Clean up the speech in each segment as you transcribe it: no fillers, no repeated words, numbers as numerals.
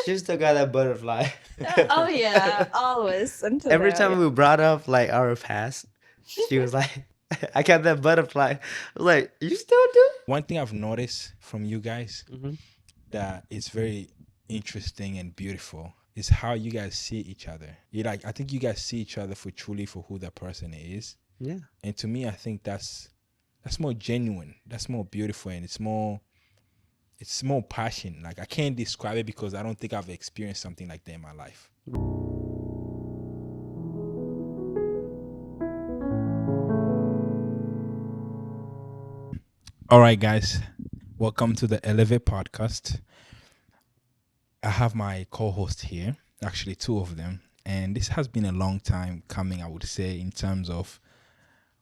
She still got that butterfly. Oh yeah, always until Every now. Yeah. time we brought up like our past, she was like, "I got that butterfly." I was like, "You still do?" One thing I've noticed from you guys Mm-hmm. that is very interesting and beautiful is how you guys see each other. You like, I think you guys see each other for truly for who that person is, Yeah. and to me, I think that's more genuine. That's more beautiful, and it's more passion. Like I can't describe it because I don't think I've experienced something like that in my life. All right, guys, welcome to the Elevate podcast. I have my co-host here, actually two of them, and this has been a long time coming. I would say in terms of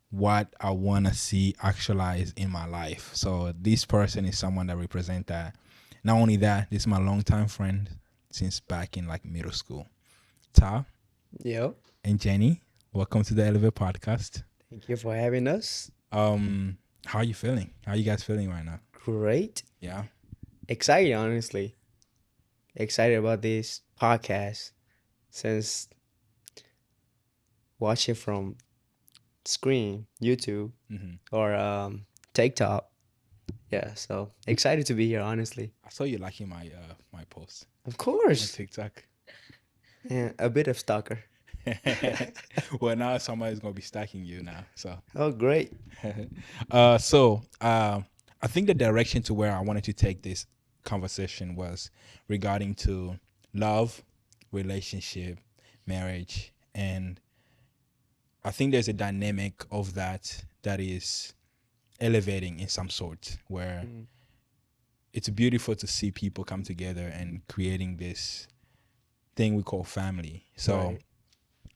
what I want to see actualized in my life. So this person is someone that represents that. Not only that, this is my longtime friend since back in like middle school. Taw Yo. and Jenny, welcome to the Elevate podcast. Thank you for having us. How are you feeling? How are you guys feeling right now? Great. Yeah. Excited, honestly. Excited about this podcast since watching from screen, YouTube, Hmm. or TikTok. Yeah, so excited to be here, honestly. I saw you liking my post Of on course. TikTok. And a bit of stalker. Well, now somebody's gonna be stacking you now. So, Oh, great. I think the direction to where I wanted to take this conversation was regarding to love, relationship, marriage, and I think there's a dynamic of that is elevating in some sort where Mm. it's beautiful to see people come together and creating this thing we call family. So Right.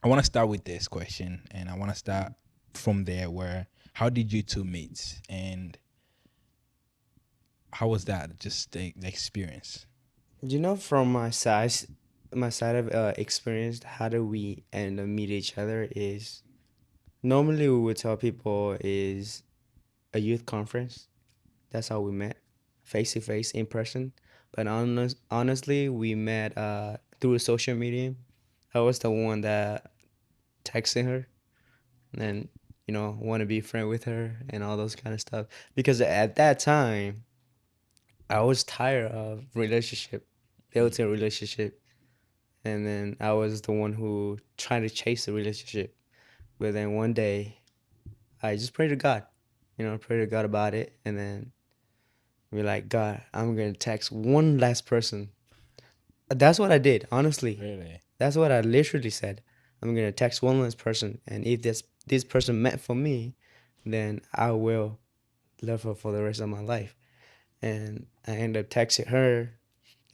I want to start with this question, and I want to start from there. Where how did you two meet, and how was that? Just the experience. From my side of experience, how do we end up meet each other is normally we would tell people is a youth conference. That's how we met, face to face, in person. But honestly, we met through social media. I was the one that texting her and want to be friend with her and all those kind of stuff because at that time I was tired of relationship, built-in relationship, and then I was the one who tried to chase the relationship. But then one day I just prayed to God, pray to God about it, and then be like, God, I'm gonna text one last person. That's what I did, honestly. Really? That's what I literally said. I'm gonna text one last person, and if this person meant for me, then I will love her for the rest of my life. And I ended up texting her,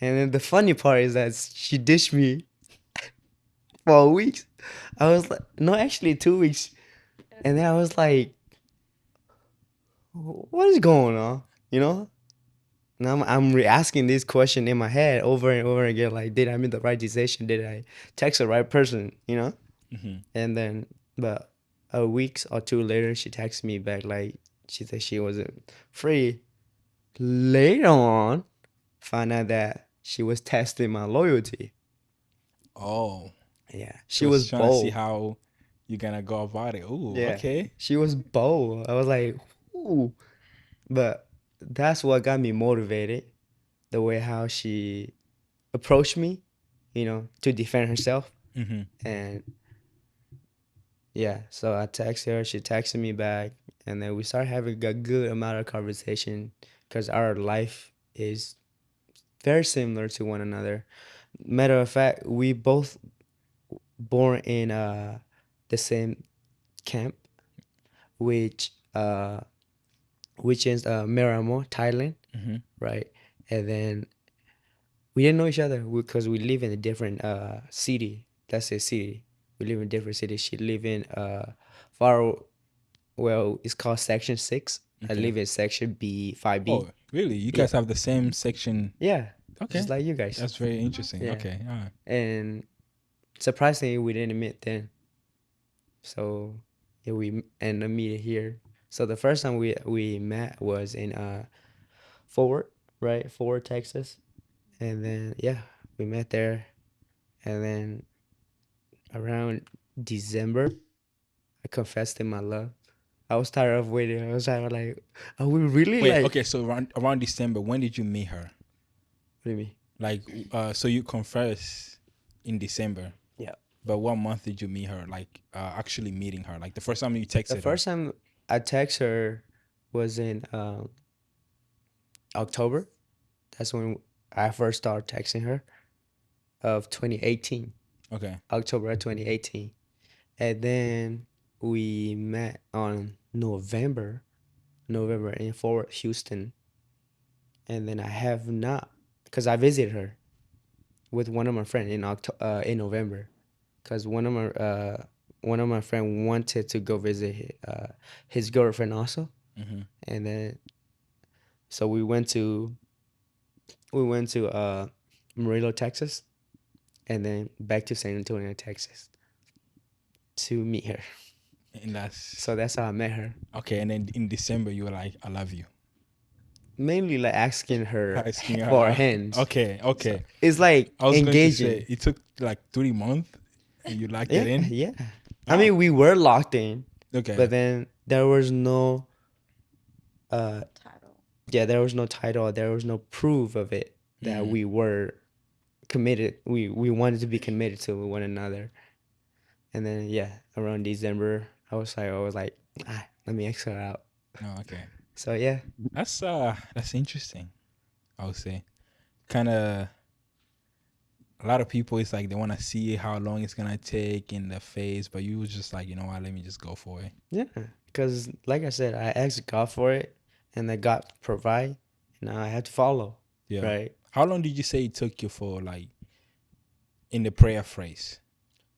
and then the funny part is that she ditched me for weeks. I was like, no, actually 2 weeks, and then I was like, what is going on? You know, Now I'm re-asking this question in my head over and over again. Like, did I make the right decision? Did I text the right person? Hmm. And then, but a week or two later, she texted me back. Like, she said she wasn't free. Later on, find out that she was testing my loyalty. Oh, Yeah, she she was was trying to see bold. how you're gonna go about it. Ooh, Yeah, okay. she was bold. I was like, ooh. But that's what got me motivated. The way how she approached me, to defend herself. Hmm. And yeah, so I texted her, she texted me back, and then we started having a good amount of conversation because our life is very similar to one another. Matter of fact, we both born in the same camp, which uh which is Miramar, Thailand, Hmm. right? And then we didn't know each other because we live in a different city. That's a city. We live in different cities. She live in far well, it's called Section 6. I Okay. live in Section B 5B. Oh, really? You Yeah. guys have the same section? Yeah. Okay, Just like you guys. that's very interesting. Yeah. Okay, all right. And surprisingly we didn't meet then. So yeah, we ended up meeting here. So the first time we met was in Forward, right? Forward, Texas. And then yeah, We met there, and then around December, I confessed in my love. I was tired of waiting. I was tired of like, are we really Wait, like? okay, so around December, when did you meet her? What do you mean? Like, so you confess in December, Yeah. but what month did you meet her? Like, actually meeting her, like the first time you texted The her. first time I text her was in October. That's when I first started texting her of 2018, Okay. October of 2018. And then we met on November in Fort Houston. And then I have not, because I visited her with one of my friends in November, because one of my friend wanted to go visit his girlfriend also. Mm-hmm. And then so we went to Amarillo, Texas, and then back to San Antonio, Texas, to meet her. And that's So that's how I met her. okay. And then in December, you were like, "I love you." Mainly like asking her Asking her for out. hands. Okay, So okay. it's like I was going to say engaging. it took like 3 months, and you locked Yeah, it in. yeah. I Oh, mean, we were locked in, okay. but then there was no, uh, Title. yeah, there was no title. There was no proof of it that Mm. we were committed. We wanted to be committed to one another. And then yeah, around December, I was like, let me ask her out. No, okay. So yeah, That's interesting. I would say, kind of a lot of people. It's like they want to see how long it's gonna take in the phase, but you was just like, you know what? Let me just go for it. yeah. Because like I said, I asked God for it, and then God provide, and now I had to follow. Yeah. Right. How long did you say it took you for like in the prayer phrase?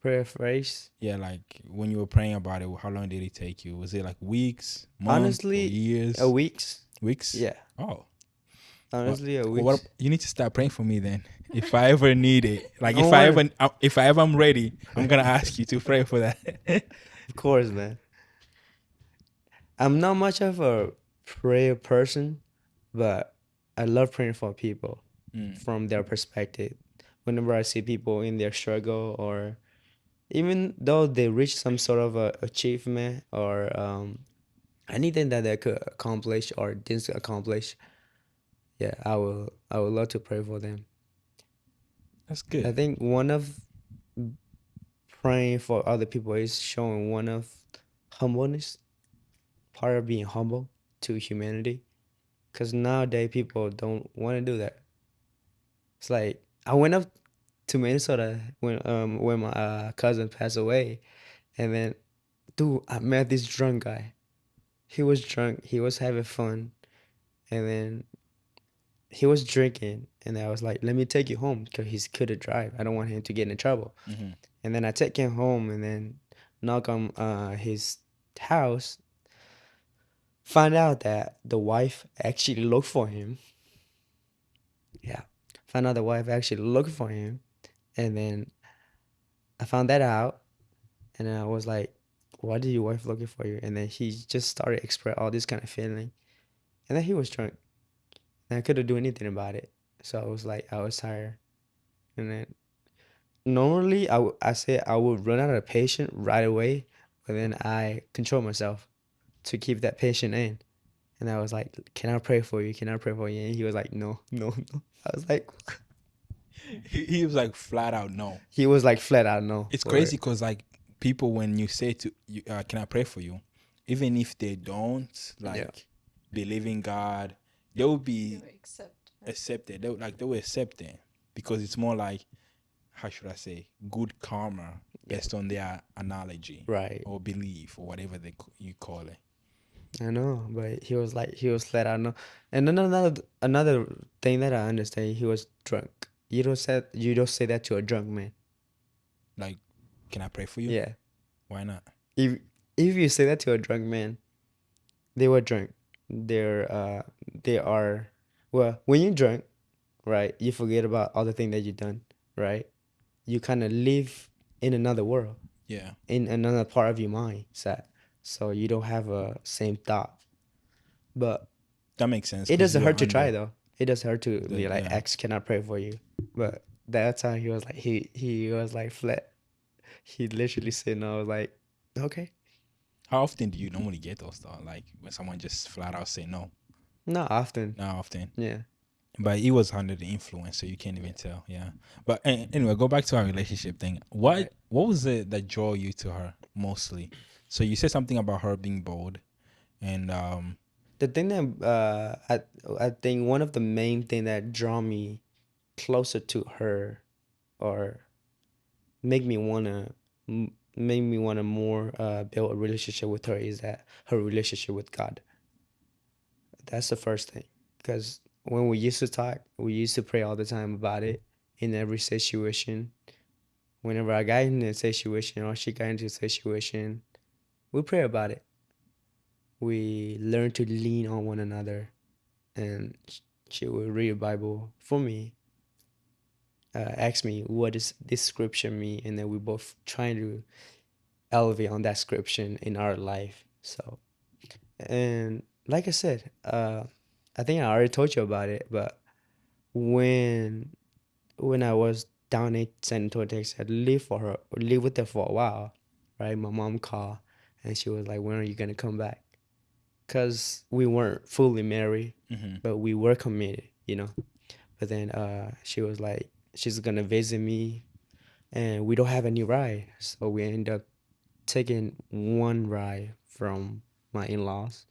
Prayer phrase. Yeah, like when you were praying about it, how long did it take you? Was it like weeks, months, or Honestly, a years? weeks. Weeks? Yeah. Oh. Well, Honestly, a well, what weeks. you need to start praying for me then. If I ever need it, like Don't worry. if I ever am ready, I'm gonna ask you to pray for that. Of course, man. I'm not much of a prayer person, but I love praying for people Mm. from their perspective. Whenever I see people in their struggle, or even though they reach some sort of achievement, or anything that they could accomplish or didn't accomplish, yeah, I would love to pray for them. That's I good. think one of praying for other people is showing one of humbleness, part of being humble to humanity. Because nowadays people don't want to do that. It's like I went up to Minnesota when my cousin passed away, and then dude, I met this drunk guy. He was drunk. He was having fun, and then he was drinking. And I was like, "Let me take you home," because he's good to drive. I don't want him to get in trouble. Mm-hmm. And then I take him home, and then knock on his house. Find out that the wife actually looked for him. Yeah, find out the wife actually looked for him, and then I found that out, and then I was like, "Why did your wife looking for you?" And then he just started express all this kind of feeling, and then he was drunk, and I couldn't do anything about it. So I was like, I was tired, and then normally I say I would run out of patience right away, but then I control myself to keep that patient in. And I was like, "Can I pray for you? Can I pray for you?" And he was like, "No, no, no." I was like, He was like flat out no. he was like flat out no It's for crazy it. because like people when you say to you, can I pray for you, even if they don't Yeah. like believe in God, they will be Accept. accepted. They will accept it because it's more like how should I say good karma Yeah. based on their analogy Right. or belief or whatever you call it. I know, but he was flat out no. And then another thing that I understand, he was drunk. You don't say that to a drunk man. Like, can I pray for you? Yeah. Why not? If if you say that to a drunk man, they were drunk. They are well, when you're drunk, right, you forget about all the things that you've done, right? You kind of live in another world, Yeah, in another part of your mind, set. So you don't have a same thought. But that makes sense it because doesn't you're hurt to under try though. It doesn't hurt to the be like, yeah. X, can I pray for you? But That time he was like flat. He literally said no. I was like, okay, How often do you normally get those thoughts? Like when someone just flat out say no? not often. Not often. Yeah. But he was under the influence, so you can't even tell. Yeah. But anyway, go back to our relationship thing. What Right. what was it that drew you to her mostly? So you said something about her being bold, and The thing that I think one of the main thing that draw me closer to her or make me wanna make me wanna more build a relationship with her is that her relationship with God. That's the first thing. Because when we used to talk, we used to pray all the time about it in every situation. Whenever I got in a situation or she got into a situation, we pray about it. We learn to lean on one another, and she will read the Bible for me, ask me what does this scripture mean, and then we both trying to elevate on that scripture in our life. So, and like I said, I think I already told you about it, but when I was down in San Antonio, Texas, I lived with her for a while, right? My mom called and she was like, "When are you gonna come back?" Cause we weren't fully married, mhm. but we were committed, you know. But then she was like, she's gonna visit me, and we don't have any ride, so we end up taking one ride from my in-laws,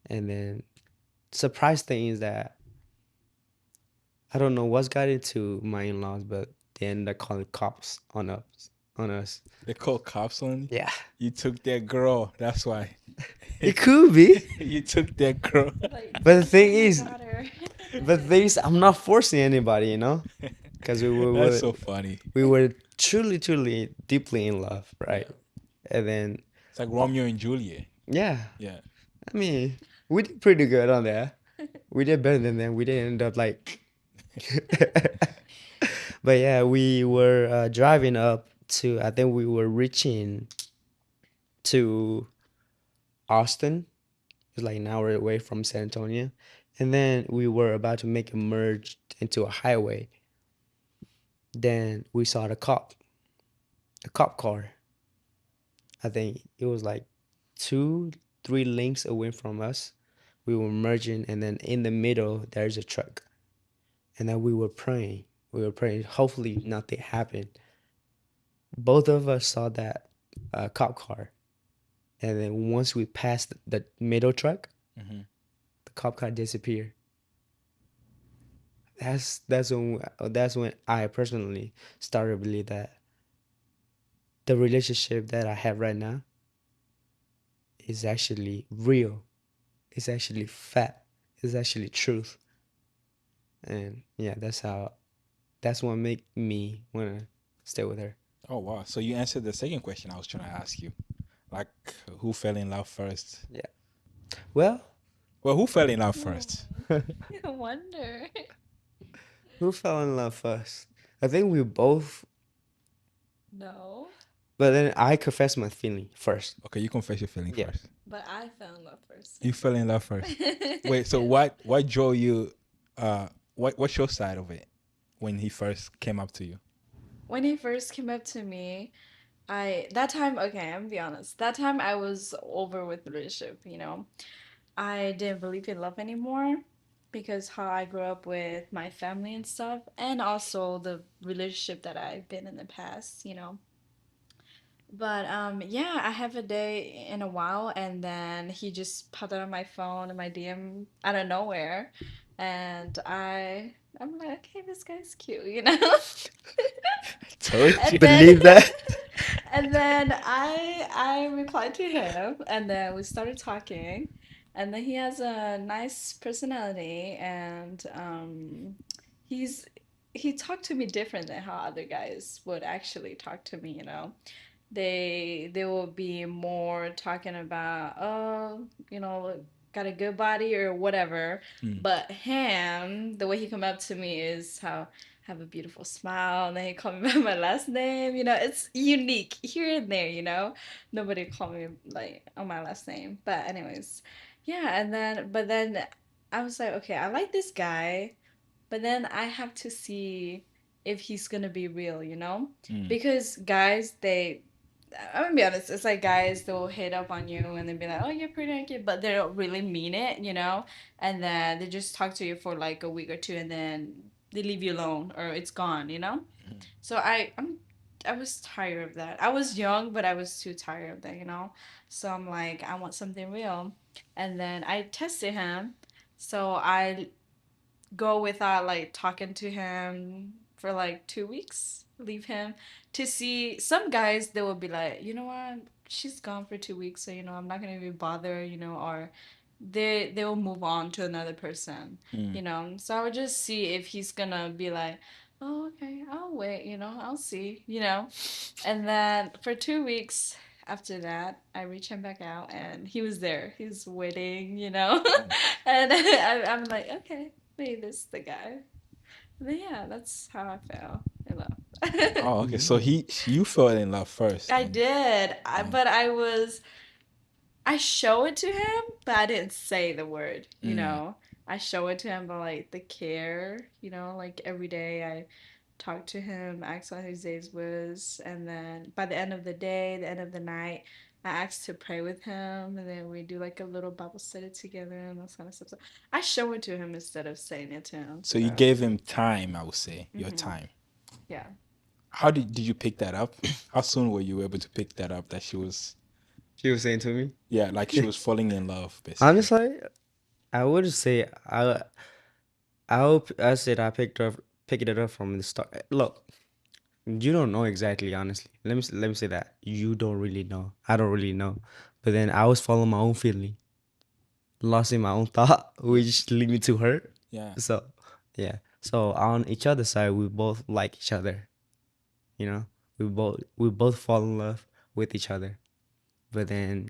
and then surprise thing is that I don't know what's got into my in-laws, but they ended up calling cops on us. On us. They call cops on you. Yeah, You took their girl. That's why. it could be, You took their girl. Like, but the don't thing take my is, daughter. I'm not forcing anybody, you know, because That's so funny. we were truly, truly, deeply in love, right? Yeah. And then, It's like oh, Romeo and Juliet. yeah, Yeah. I mean, we did pretty good on that. We did better than them. We didn't end up like, but yeah, we were driving up to. I think we were reaching to Austin. It's like an hour away from San Antonio. And then we were about to make a merge into a highway. Then we saw a cop car. I think it was like two, three links away from us. We were merging, and then in the middle, there's a truck. And then we were praying. We were praying, hopefully, nothing happened. Both of us saw that cop car. And then once we passed the middle truck, Hmm. the cop car disappeared. That's when I personally started to believe that the relationship that I have right now is actually real. It's actually fact. It's actually truth. And yeah, that's what make me wanna stay with her. Oh wow! So you answered the second question I was trying to ask you. Like, who fell in love first? Yeah. Well, Well, who fell in love Hmm, first? I wonder. who fell in love first? I think we both, No, but then I confessed my feeling first. Okay, you confess your feeling Yeah. first. but I fell in love first. You fell in love first. Wait, so what drew you? What's your side of it when he first came up to you? When he first came up to me, that time, okay, I'm gonna be honest. That time I was over with the relationship, you know. I didn't believe in love anymore because how I grew up with my family and stuff, and also the relationship that I've been in the past, you know. But yeah, I have a day in a while, and then he just popped out on my phone and my DM out of nowhere, and I'm like, okay, this guy's cute, you know. Told you. And then Believe that? and then I replied to him, and then we started talking, and then he has a nice personality, and he's he talked to me different than how other guys would actually talk to me, you know. They will be more talking about, oh, you know, got a good body or whatever. Hmm. But him, the way he come up to me is how have a beautiful smile, and then he called me by my last name. You know, it's unique here and there. You know, nobody called me like on my last name. But anyways, yeah. But then I was like, okay, I like this guy, but then I have to see if he's gonna be real, you know? Mm. Because guys, I'm gonna be honest, it's like guys, they'll hit up on you and they'll be like, oh, you're pretty and cute, but they don't really mean it, you know? And then they just talk to you for like a week or two and then they leave you alone or it's gone, you know? So I was tired of that. I was young, but I was too tired of that, you know? So I'm like, I want something real. And then I tested him. So I go without like talking to him for like 2 weeks, leave him to see some guys they will be like, you know what, she's gone for 2 weeks, so you know I'm not gonna even bother, you know, or they will move on to another person, Mm. you know. So I would just see if he's gonna be like, oh okay, I'll wait, you know, I'll see, you know. And then for 2 weeks after that, I reached him back out and he was there. He was waiting, you know. Oh. And I'm like, okay, maybe this is the guy. But yeah, that's how I fell in love. Oh, okay. So Mm. you fell in love first, I and did, oh, but I show it to him, but I didn't say the word, you mm. know. I show it to him, but like the care, you know, like every day I talk to him, ask how his days was, and then by the end of the day, the end of the night, I ask to pray with him, and then we do like a little Bible study together and that kind of stuff. So I show it to him instead of saying it to him. So you So, gave him time, I would say, your hmm, time. yeah. How did you pick that up? How soon were you able to pick that up that she was, She was saying to me. yeah, like she was falling in love, basically? Honestly, I would say I said I picked it up from the start. Look, you don't know exactly, honestly. Let me say that you don't really know. I don't really know, but then I was following my own feeling, lost in my own thought, which lead me to her. Yeah. So, yeah. So on each other's side, we both like each other. You know, we both fall in love with each other. But then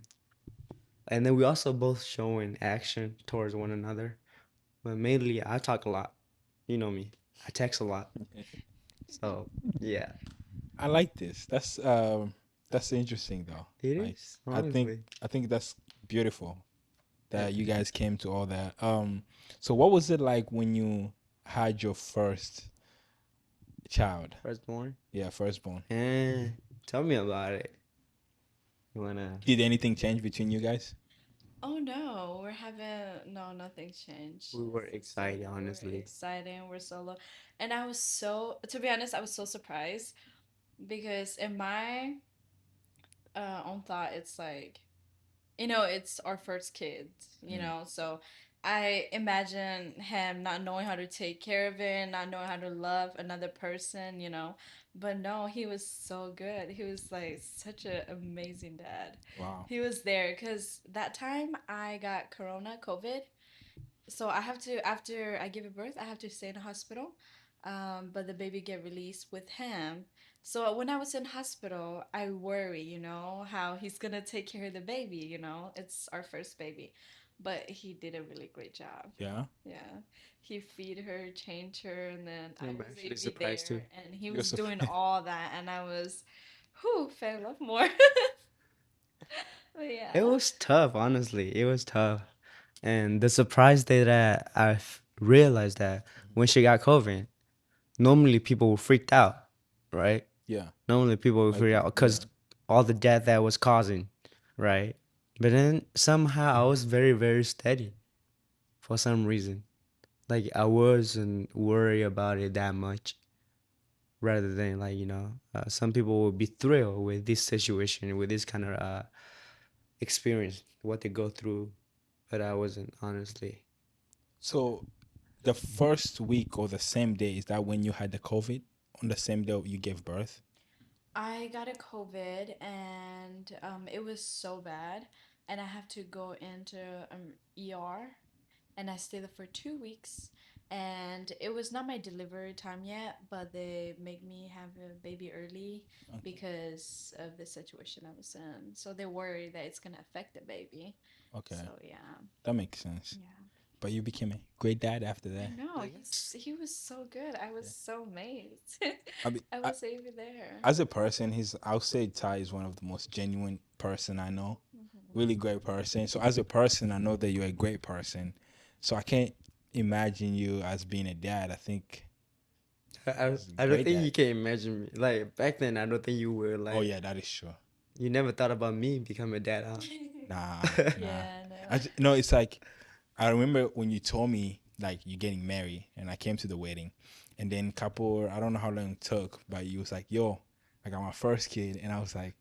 and then we also both showing action towards one another. But mainly, I talk a lot. You know me. I text a lot. So yeah, I like this. That's interesting though. it Like is I think honestly. I think that's beautiful Yeah. that you guys came to all that. So what was it like when you had your first child? Firstborn. Yeah, firstborn. Eh, tell me about it. You wanna? Did anything change between you guys? Oh no, we're having no, nothing's changed. We were So excited, we're honestly. excited, we're solo. And I was so, to be honest, I was so surprised because in my own thought, it's like, you know, it's our first kid, you Mm. know, so I imagine him not knowing how to take care of it, not knowing how to love another person, you know. But no, he was so good. He was like such an amazing dad. Wow. He was there because that time I got COVID, so I have to, after I give a birth, I have to stay in the hospital. But the baby get released with him. So when I was in hospital, I worry, you know, how he's gonna take care of the baby. You know, it's our first baby, but he did a really great job. Yeah. Yeah, he feed her, change her, and then I I'm was actually able surprised too. there, and he You're was so doing all that, and I was, who fell in love more. But It yeah. was tough, honestly. It was tough. And the surprise day that realized that when she got COVID, normally people were freaked out, right? yeah. Normally people would Like freak out yeah. because all the death that was causing, right? But then somehow I was very, very steady for some reason. Like I wasn't worried about it that much, rather than like some people would be thrilled with this situation, with this kind of experience, what they go through, but I wasn't, honestly. So the first week or the same day, is that when you had the COVID? On the same day you gave birth? I got a COVID and it was so bad, and I have to go into ER, and I stayed there for 2 weeks. And it was not my delivery time yet, but they made me have a baby early Okay. because of the situation I was in. So they worry that it's gonna affect the baby. Okay. So yeah, That makes sense. yeah. But you became a great dad after I that. know Like that's he was so good. I was Yeah. so amazed. I mean, I was even there. as a person, I'll say Ty is one of the most genuine person I know. Hmm. Really great person. So as a person, I know that you're a great person. So I can't imagine you as being a dad. I think It's I don't great think you dad. can imagine me. Like back then, I don't think you were Oh like yeah, that is true. you never thought about me becoming a dad, Nah, huh? nah. Yeah, no. No, it's like I remember when you told me like you're getting married, and I came to the wedding, and then couple I don't know how long it took, but you was like, "Yo, I got my first kid," and I was like,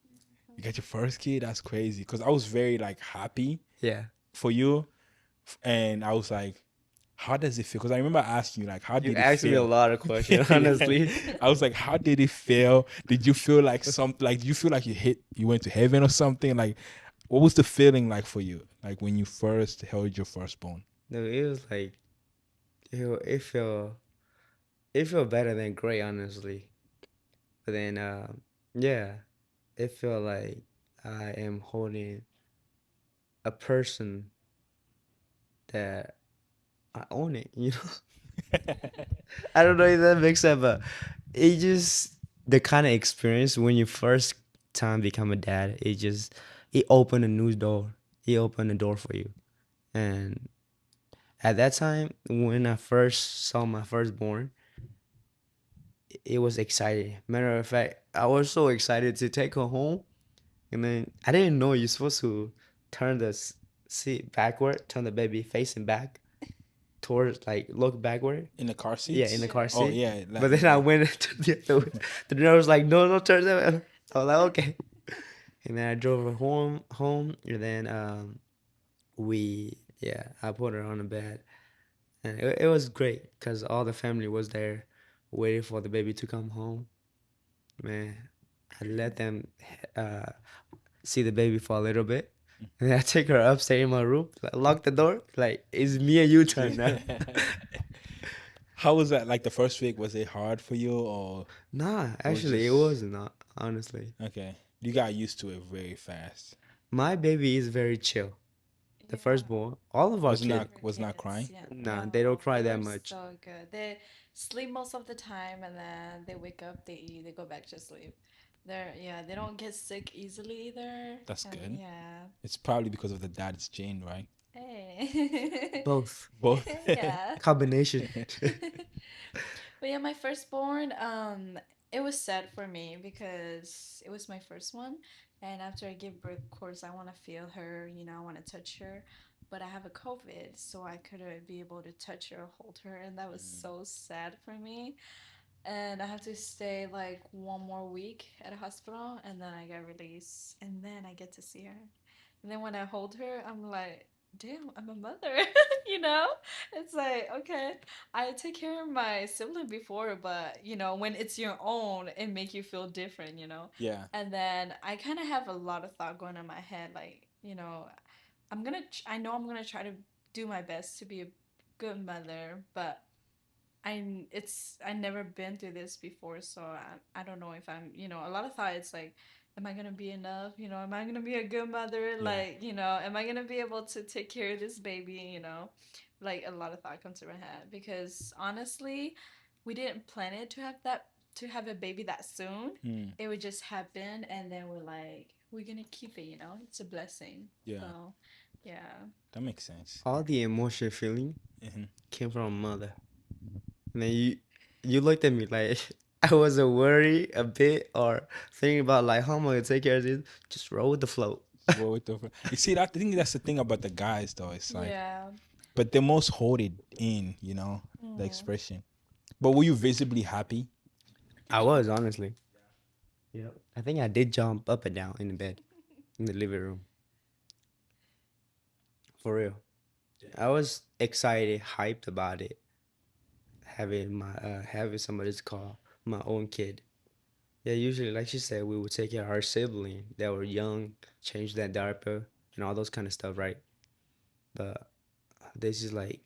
"You got your first kid? That's crazy." Because I was very like happy Yeah. for you, and I was like, "How does it feel?" Because I remember asking you like, "How You did it asked me a feel?" lot of questions, Yeah. honestly. I was like, "How did it feel? Did you feel like something? Like, did you feel like you went to heaven or something? Like, what was the feeling like for you? Like when you first held your firstborn?" No, it was like it felt better than great, honestly. But then, yeah, it felt like I am holding a person that I own it. You know, I don't know if that makes sense, but it just the kind of experience when you first time become a dad. It opened a new door. It opened a door for you, and at that time when I first saw my firstborn, it was exciting. Matter of fact, I was so excited to take her home. And then I didn't know you're supposed to turn the seat backward, turn the baby facing back towards, like, look backward. In the car Yeah, in seats? the Yeah. car Oh seat. yeah, But like then I yeah. went to the other way. The driver was like, no, no, turn that way. I was like, okay. And then I drove her home, and then I put her on the bed. And it was great because all the family was there waiting for the baby to come home. Man, I let them uh, see the baby for a little bit. And I take her upstairs in my room, like, lock the door, like, it's me and you turn now. How was that? Like the first week, was it hard for you, or Nah, it was actually, it just was not, honestly. okay? You got used to it very fast. My baby is very chill. The Yeah. firstborn, all of our Was kids, not Favorite was not kids. crying. Yeah. nah, they don't No, cry that they're much. so good. They sleep most of the time and then they wake up, they eat, they go back to sleep. Yeah, they don't get sick easily either. That's And good. yeah. It's probably because of the dad's gene, right? Hey. Both. Both. Yeah. Combination. But yeah, my firstborn, it was sad for me because it was my first one. And after I give birth, of course, I want to feel her, I want to touch her. But I have a COVID, so I couldn't be able to touch her or hold her. And that was so sad for me. And I have to stay like one more week at a hospital, and then I get released, and then I get to see her. And then when I hold her, I'm like, damn, I'm a mother. you know? It's like, okay, I take care of my sibling before, but when it's your own, it make you feel different. Yeah. And then I kind of have a lot of thought going in my head, like, I know I'm gonna try to do my best to be a good mother, but I never been through this before, so I don't know if I'm, a lot of thoughts like, am I gonna be enough? Am I gonna be a good mother? Yeah. Like, am I gonna be able to take care of this baby? Like a lot of thought comes to my head because honestly, we didn't plan it to have a baby that soon. Mm, It would just happen, and then we're like, we're gonna keep it. It's a blessing. yeah. So, yeah. That makes sense. All the emotion feeling Hmm. came from mother. And then you looked at me like I was a worry a bit or thinking about like how am I gonna take care of this? Just roll with the flow. Roll with the. You see, that I think that's the thing about the guys, though. It's like, Yeah. but they most hold it in, the Mm. expression. But were you visibly happy? I was honestly. Yeah. I think I did jump up and down in the bed in the living room. For real. I was excited, hyped about it. Having somebody to call my own kid. Yeah, usually like she said, we would take care of our sibling that were young, change that diaper and all those kind of stuff, right? But this is like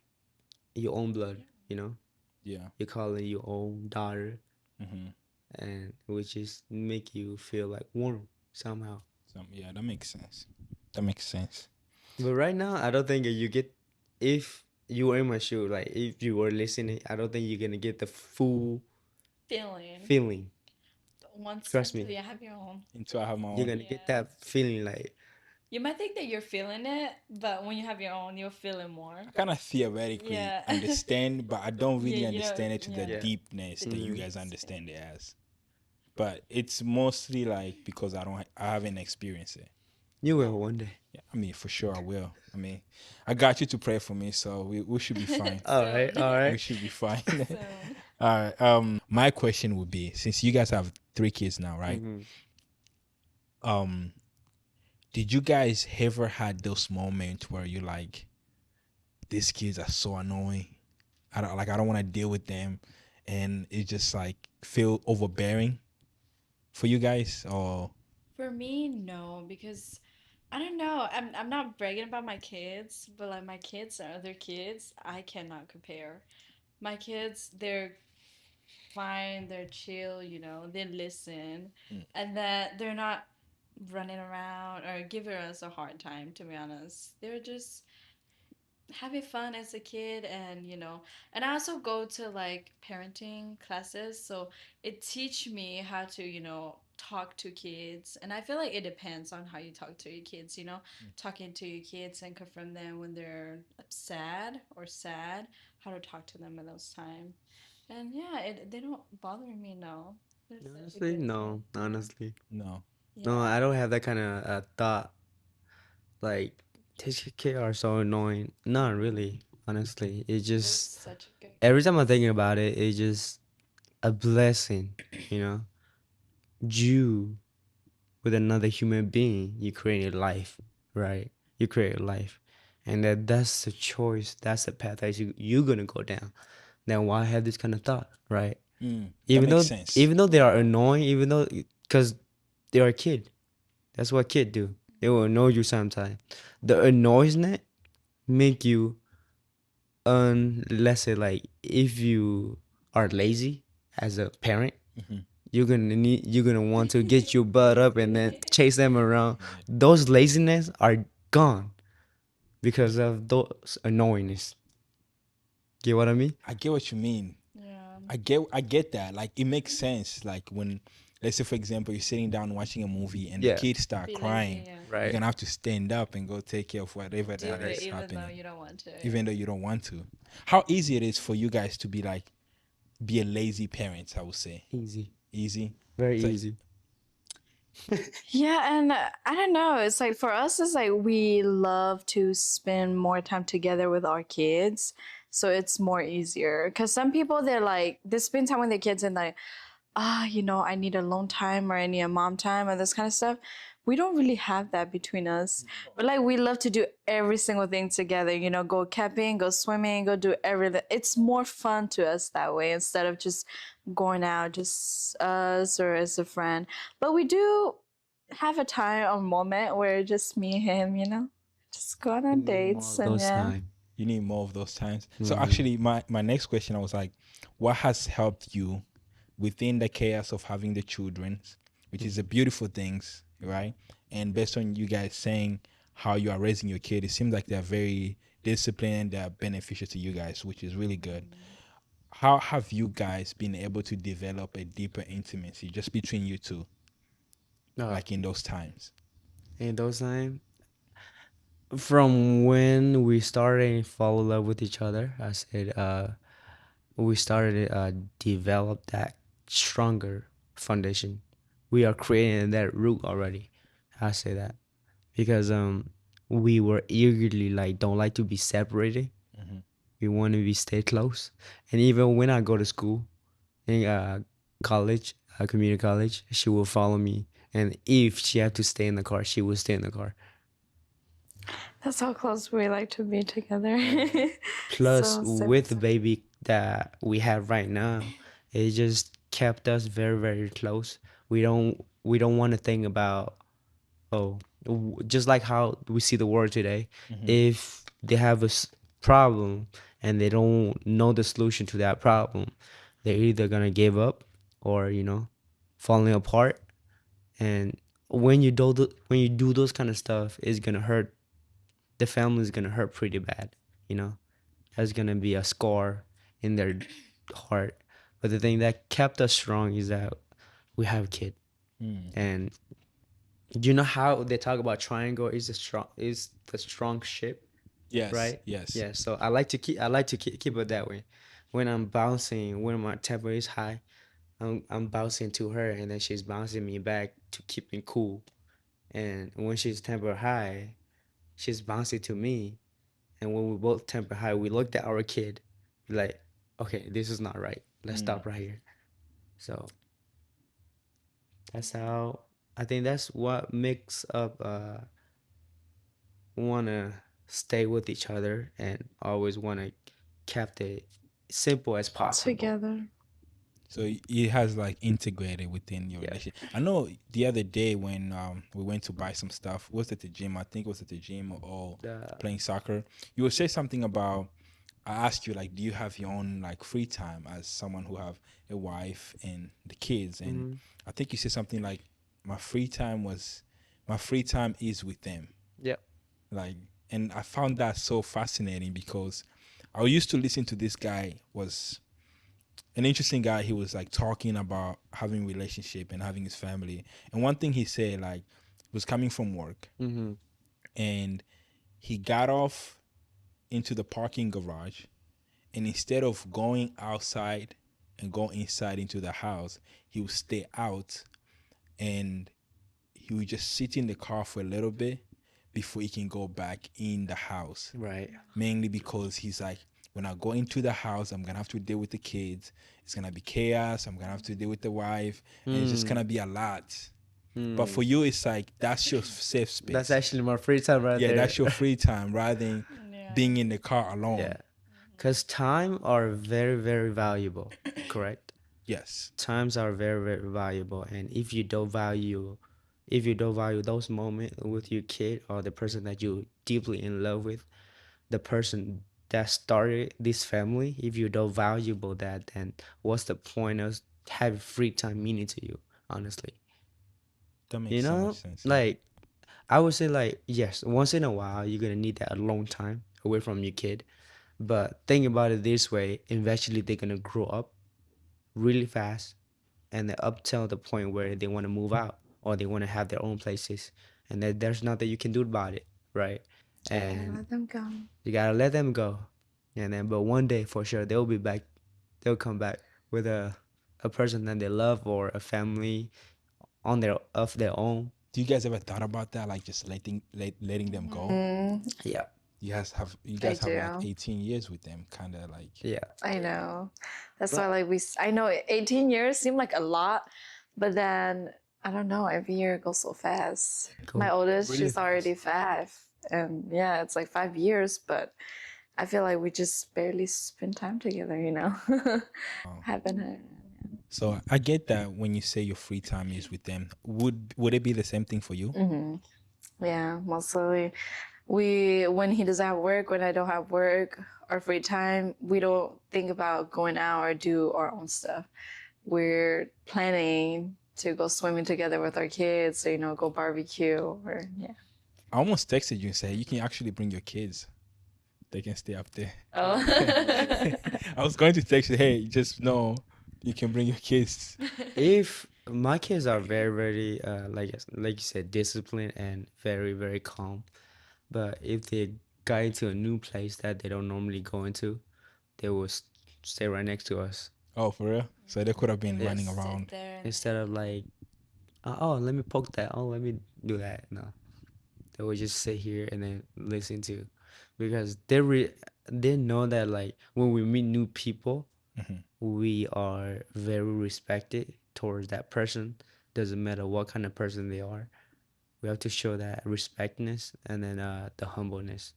your own blood, you know? Yeah. You call it your own daughter, Hmm. and which is make you feel like warm somehow. So yeah, that makes sense. That makes sense. But right now, I don't think you get if you were in my shoe, like if you were listening, I don't think you're gonna get the full Feeling. feeling. Once Trust until me, you have your own. Until I have my you're own. gonna get Yeah. that feeling like You might think that you're feeling it, but when you have your own, you'll feel it more. I kind of theoretically Yeah. understand, but I don't Yeah, really you know, understand it to the yeah. Yeah. deepness The that you Mm-hmm. guys deepness. Yeah. understand it as. But it's mostly like because I haven't experienced it. You will one day. Yeah, I mean, for sure I will. I mean, I got you to pray for me, so we should be fine. All right. Soon. All We right. should be fine. Soon. All right. My question would be, since you guys have 3 kids now, right? Mm-hmm. Um, did you guys ever had those moments where you like, these kids are so annoying. I don't want to deal with them, and it just like feel overbearing for you guys, or For me, no, because I don't know. I'm not bragging about my kids, but like my kids and other kids, I cannot compare. My kids, they're fine, they're chill, they listen, Mm, and that they're not running around or giving us a hard time, to be honest. They're just having fun as a kid, and I also go to like parenting classes, so it teach me how to talk to kids, and I feel like it depends on how you talk to your kids, mm. talking to your kids and confront them when they're sad or sad, how to talk to them at those times. And yeah, they don't bother me, no. They're Honestly, good with no. me. Yeah. Honestly, No. no. Yeah. I don't have that kind of thought. Like, these kids are so annoying. Not really. Honestly, it They're just such good every time I kids. think about it, it's just a blessing. You know, you with another human being, you create a life, right? You create a life, and that's the choice. That's the path that you're gonna go down. Then why have this kind of thought, right? That Even makes though sense. even though they are Yeah. annoying, even though because they are a kid, that's what kid do. They will annoy you sometimes. The annoyance make you let's say like if you are lazy as a parent, Hmm. you're gonna want to get your butt up and then chase them around. Yeah. Those laziness are gone because of those annoyingness. Get what I mean? I get what you mean. Yeah. I get that. Like it makes sense. Like when, let's say for example, you're sitting down watching a movie and the Yeah. kids start Be lazy, crying, yeah. you're Right. gonna have to stand up and go take care of whatever Do that it Right. is even though happening, you don't want to. even though you don't want to. How easy it is for you guys to be like, be a lazy parent, I would say. Easy. Easy. Very It's like, easy. Yeah, and I don't know. It's like for us, it's like we love to spend more time together with our kids, so it's more easier. Because some people they're like they spend time with their kids and like I need alone time or I need a mom time or this kind of stuff. We don't really have that between us. But like we love to do every single thing together, go camping, go swimming, go do everything. It's more fun to us that way instead of just going out, just us or as a friend. But we do have a time or moment where just me and him, just going You on need more dates of and those yeah. time. you need more of those times. So Mm-hmm. actually, my next question, I was like, what has helped you within the chaos of having the children, which is a beautiful things, right? And based on you guys saying how you are raising your kid, it seems like they're very disciplined, they're beneficial to you guys, which is really good. How have you guys been able to develop a deeper intimacy just between you two, Uh, like in those times? in those time, from when we started fall in love with each other, I said, we started to develop that stronger foundation. We are creating that root already. I say that because we were eagerly like don't like to be separated. Hmm. We want to be stay close. And even when I go to school in college, community college, she will follow me. And if she had to stay in the car, she will stay in the car. That's how close we like to be together. Plus, So with the simple. baby that we have right now, it just kept us very, very close. We don't want to think about just like how we see the world today. Hmm. If they have a problem and they don't know the solution to that problem, they're either gonna give up or falling apart. And when you do those kind of stuff, it's gonna hurt. The family's gonna hurt pretty bad. You know, that's gonna be a scar in their heart. But the thing that kept us strong is that we have a kid, Mm. and Do you know how they talk about triangle is the strong ship, Yes, right? yes. Yeah. So I like to keep it that way. When I'm bouncing, when my tempo is high, I'm bouncing to her, and then she's bouncing me back to keep me cool. And when she's temper high, she's bouncing to me. And when we both temper high, we looked at our kid, like, okay, this is not right. Let's Mm. stop right here. So that's how I think that's what makes up wanna stay with each other and always wanna keep it simple as possible. Together. So it has like integrated within your Yeah. relationship. I know the other day when we went to buy some stuff, was at the gym? I think it was at the gym or The playing soccer. You would say something about. I asked you like, do you have your own like free time as someone who have a wife and the kids? And mhm. I think you said something like, my free time was, my free time is with them. Yeah. Like, and I found that so fascinating because I used to listen to this guy was an interesting guy. He was like talking about having relationship and having his family. And one thing he said like was coming from work Mhm. and he got off into the parking garage and instead of going outside and go inside into the house, he would stay out and he would just sit in the car for a little bit before he can go back in the house. Right. Mainly because he's like, when I go into the house, I'm gonna have to deal with the kids. It's gonna be chaos. I'm gonna have to deal with the wife, and it's just Mm. gonna be a lot. But Mm. for you, it's like that's your safe That's space. actually my free time right Yeah, there. that's your free time rather than Yeah. being in the car Yeah. alone. Because time are very, very valuable, correct? Yes. Times are very, very valuable. And if you don't value those moments with your kid or the person that you deeply in love with, the person that started this family, if you don't valuable that, then what's the point of having free time meaning to you, honestly? That You makes so much know, sense. Yeah. like I would say like yes, once in a while you're gonna need that alone time away from your kid. But think about it this way, eventually they're gonna grow up really fast and then up till the point where they want to move out or they want to have their own places and then there's nothing you can do about it, right? Gotta And let them go. you gotta let them go. And then but one day for sure they'll be back, they'll come back with a person that they love or a family on their of their own. Do you guys ever thought about that? Like just letting them go? Mm, Yeah. You I guys have like do. 18 years with them, kind of like. Yeah. I know. That's why, But like, I know 18 years seem like a lot, but then I don't know. Every year goes so fast. My go oldest, really she's already fast. 5. And yeah, it's like 5 years, but I feel like we just barely spend time together, you know? Wow. Haven't had. So I get that when you say your free time is with them. Would it be the same thing for you? Hmm. Yeah, mostly when he doesn't have work, when I don't have work or free time, we don't think about going out or do our own stuff. We're planning to go swimming together with our kids, so go barbecue or yeah. I almost texted you and said you can actually bring your kids. They can stay up there. Oh. I was going to text you, hey, just know you can bring your kids. If my kids are very, very like you said, disciplined and very, very calm. But if they got into a new place that they don't normally go into, they will stay right next to us. Oh, for real? So they could have They been will Yeah. running sit around. there and Instead of like, oh, let me poke that. Oh, let me do that. No, they will just sit here and then listen to, because they know that like when we meet new people, Hmm. we are very respected towards that person. Doesn't matter what kind of person they are. We have to show that respectness and then the humbleness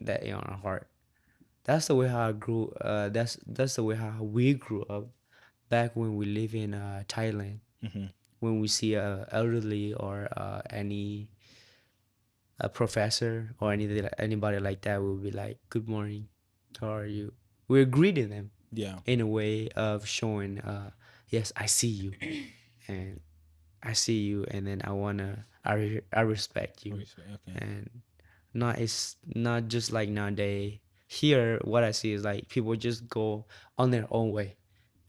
that in our heart. That's the way how I grew. That's the way how we grew up back when we live in Thailand. Hmm. When we see a elderly or any a professor or anybody like that, we'll be like, "Good morning, how are you?" We're greeting them Yeah. in a way of showing, "Yes, I see you, and I see you, and then I respect you." Okay. And it's not just like nowadays. Here, what I see is like people just go on their own way,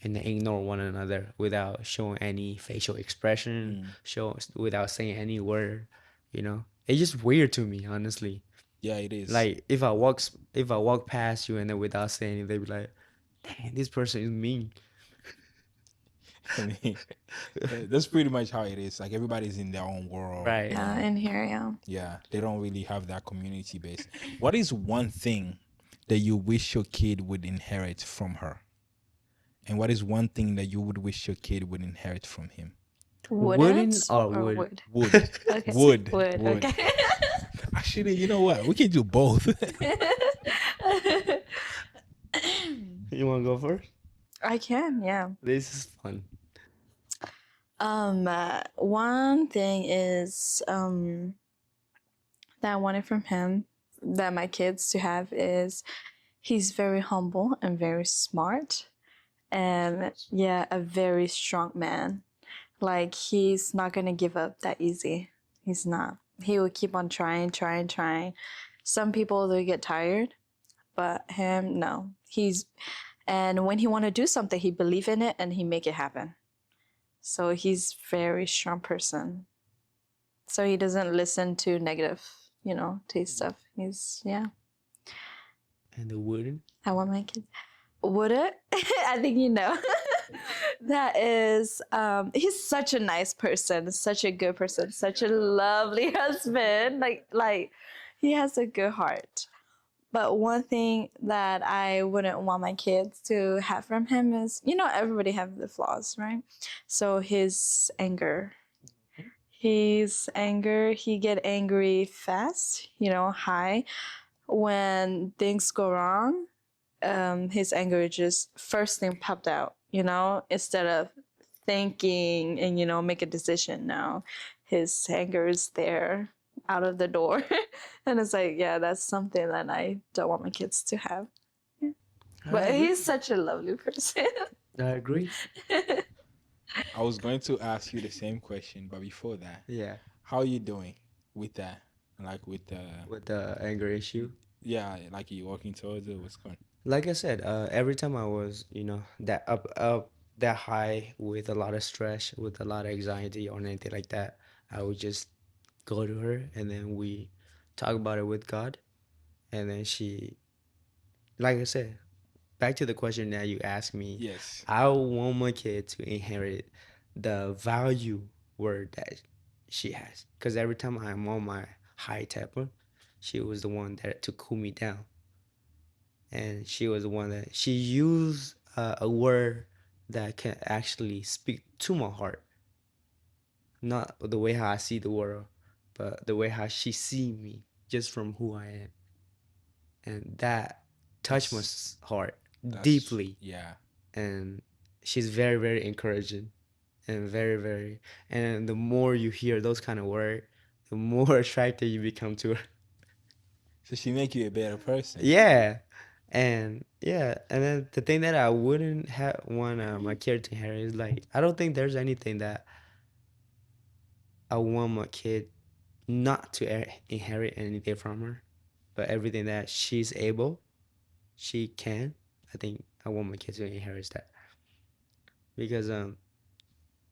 and they ignore one another without showing any facial expression, show without saying any word. You know, it's just weird to me, honestly. Yeah, it is. Like if I walk past you and then without saying anything, they be like, "Dang, this person is mean." I mean, that's pretty much how it is. Like everybody's in their own world, Right. Yeah, and in here, yeah. yeah, they don't really have that community base. What is one thing that you wish your kid would inherit from her? And what is one thing that you would wish your kid would inherit from him? Wooden Wouldn't or or wood? would? Wood. Okay. Wood. Would, Wood. okay. Actually, you know what? We can do both. You want to go first? I can, yeah. This is fun. One thing is that I wanted from him that my kids to have is he's very humble and very smart and yeah, a very strong man. Like he's not gonna give up that easy. He's not. He will keep on trying, trying, trying. Some people they get tired, but him no. He's and when he want to do something, he believe in it and he make it happen. So he's very strong person. So he doesn't listen to negative, taste stuff. He's yeah. And the wooden? I want my kids. Would it? I think you know. That is he's such a nice person, such a good person, such a lovely husband. Like he has a good heart. But one thing that I wouldn't want my kids to have from him is, everybody have the flaws, right? So his anger. He get angry fast, high. When things go wrong, his anger just first thing popped out, instead of thinking and, make a decision. Now his anger is there out of the door. And it's like, yeah, that's something that I don't want my kids to have. Yeah. I But agree. he's such a lovely person. I agree. I was going to ask you the same question, but before that, Yeah. how are you doing with that? Like with With the anger issue. yeah, like you walking towards it, what's going? Like I said, every time I was, that up, that high with a lot of stress, with a lot of anxiety or anything like that, I would just go to her and then we talk about it with God. And then she, like I said, back to the question that you asked me, Yes. I want my kid to inherit the value word that she has. Because every time I'm on my high temper, she was the one that to cool me down. And she was the one that she used a word that can actually speak to my heart, not the way how I see the world, but the way how she see me, just from who I am, and that touched my heart That's deeply. yeah. And she's very very encouraging, and very very, and the more you hear those kind of words, the more attracted you become to her. So she make you a better person. Yeah. And yeah, and then the thing that I wouldn't have want my kid to inherit is like I don't think there's anything that I want my kid not to inherit anything from her, but everything that she's able, she can. I think I want my kids to inherit that because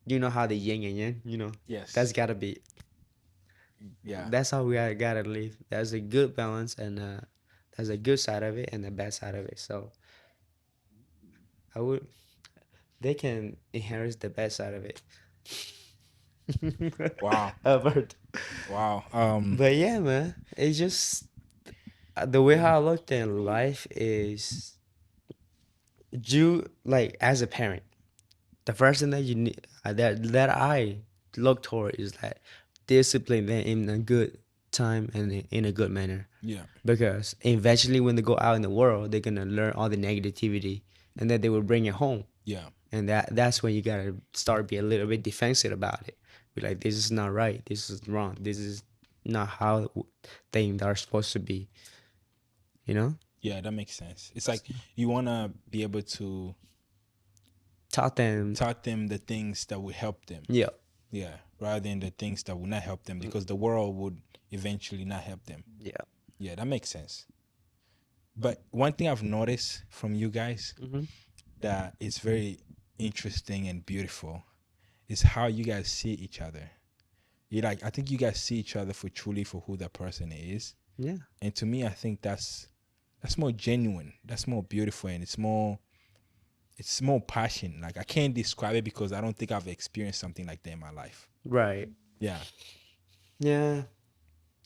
you know how the yin and yang, Yes. that's gotta be. Yeah. That's how we gotta live. There's a good balance, and there's a good side of it and the bad side of it. So I would they can inherit the bad side of it. Wow. Albert. Wow. But yeah, man, it's just the way how I looked in life is you like as a parent, the first thing that you need that I look toward is that discipline them in a good time and in a good manner. Yeah. Because eventually when they go out in the world, they're gonna learn all the negativity and then they will bring it home. Yeah. And that's when you gotta start be a little bit defensive about it. Be like, this is not right. This is wrong. This is not how things are supposed to be. You know, Yeah, that makes sense. It's like you wanna be able to taught them. taught them the things that will help them. Yeah, Yeah. Rather than the things that will not help them because the world would eventually not help them. yeah. Yeah, that makes sense. But one thing I've noticed from you guys Mm-hmm. that is very interesting and beautiful is how you guys see each other. You like, I think you guys see each other for truly for who that person is, Yeah. and to me, I think that's more genuine. That's more beautiful, and it's more passion. Like I can't describe it because I don't think I've experienced something like that in my life. Right. Yeah. Yeah.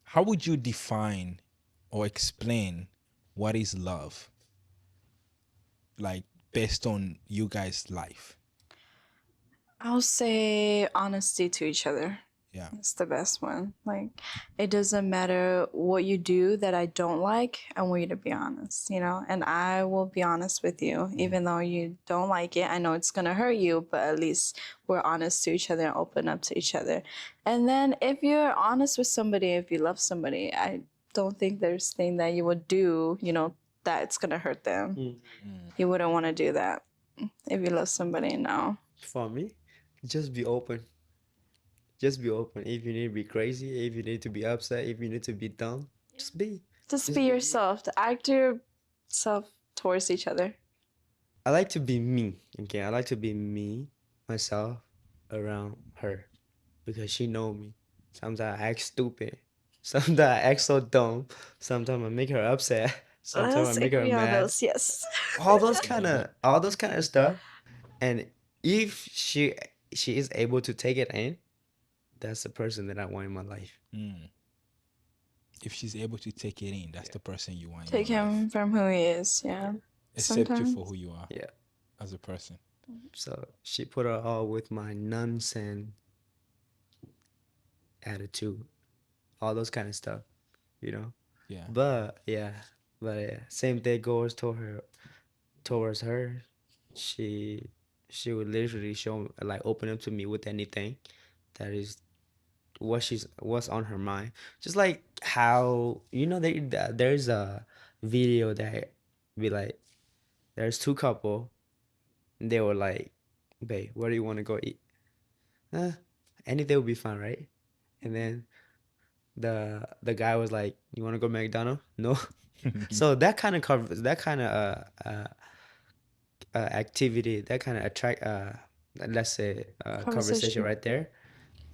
How would you define or explain what is love? Like based on you guys' life. I'll say honesty to each other. Yeah. It's the best one. Like, it doesn't matter what you do that I don't like. I want you to be honest, you know? And I will be honest with you, even though you don't like it. I know it's going to hurt you, but at least we're honest to each other and open up to each other. And then if you're honest with somebody, if you love somebody, I don't think there's thing that you would do, you know, that's going to hurt them. You wouldn't want to do that if you love somebody, no. For me, just be open. Just be open. If you need to be crazy, if you need to be upset, if you need to be dumb, just be. Just be yourself. To act yourself towards each other. I like to be me. Okay, I like to be me, myself, around her, because she know me. Sometimes I act stupid. Sometimes I act so dumb. Sometimes I make her upset. Sometimes I Let's make her agree on mad. those. Yes. All those kind of stuff. And if she is able to take it in, that's the person that I want in my life. If she's able to take it in, that's the person you want Take in your life. him from who he is. Yeah. Accept you Sometimes. for who you are Yeah. as a person. So she put her all with my nonsense attitude, all those kind of stuff, you know. Yeah. But yeah, same thing goes towards her. She she would literally show like open up to me with anything that is what's on her mind. Just like how there's a video that be like there's two couple. And they were like, "Babe, where do you want to go eat?" Anything will be fine, right? And then the guy was like, "You want to go McDonald's?" No. So that kind of covers that kind of activity, that kind of attract let's say conversation Conversation. right there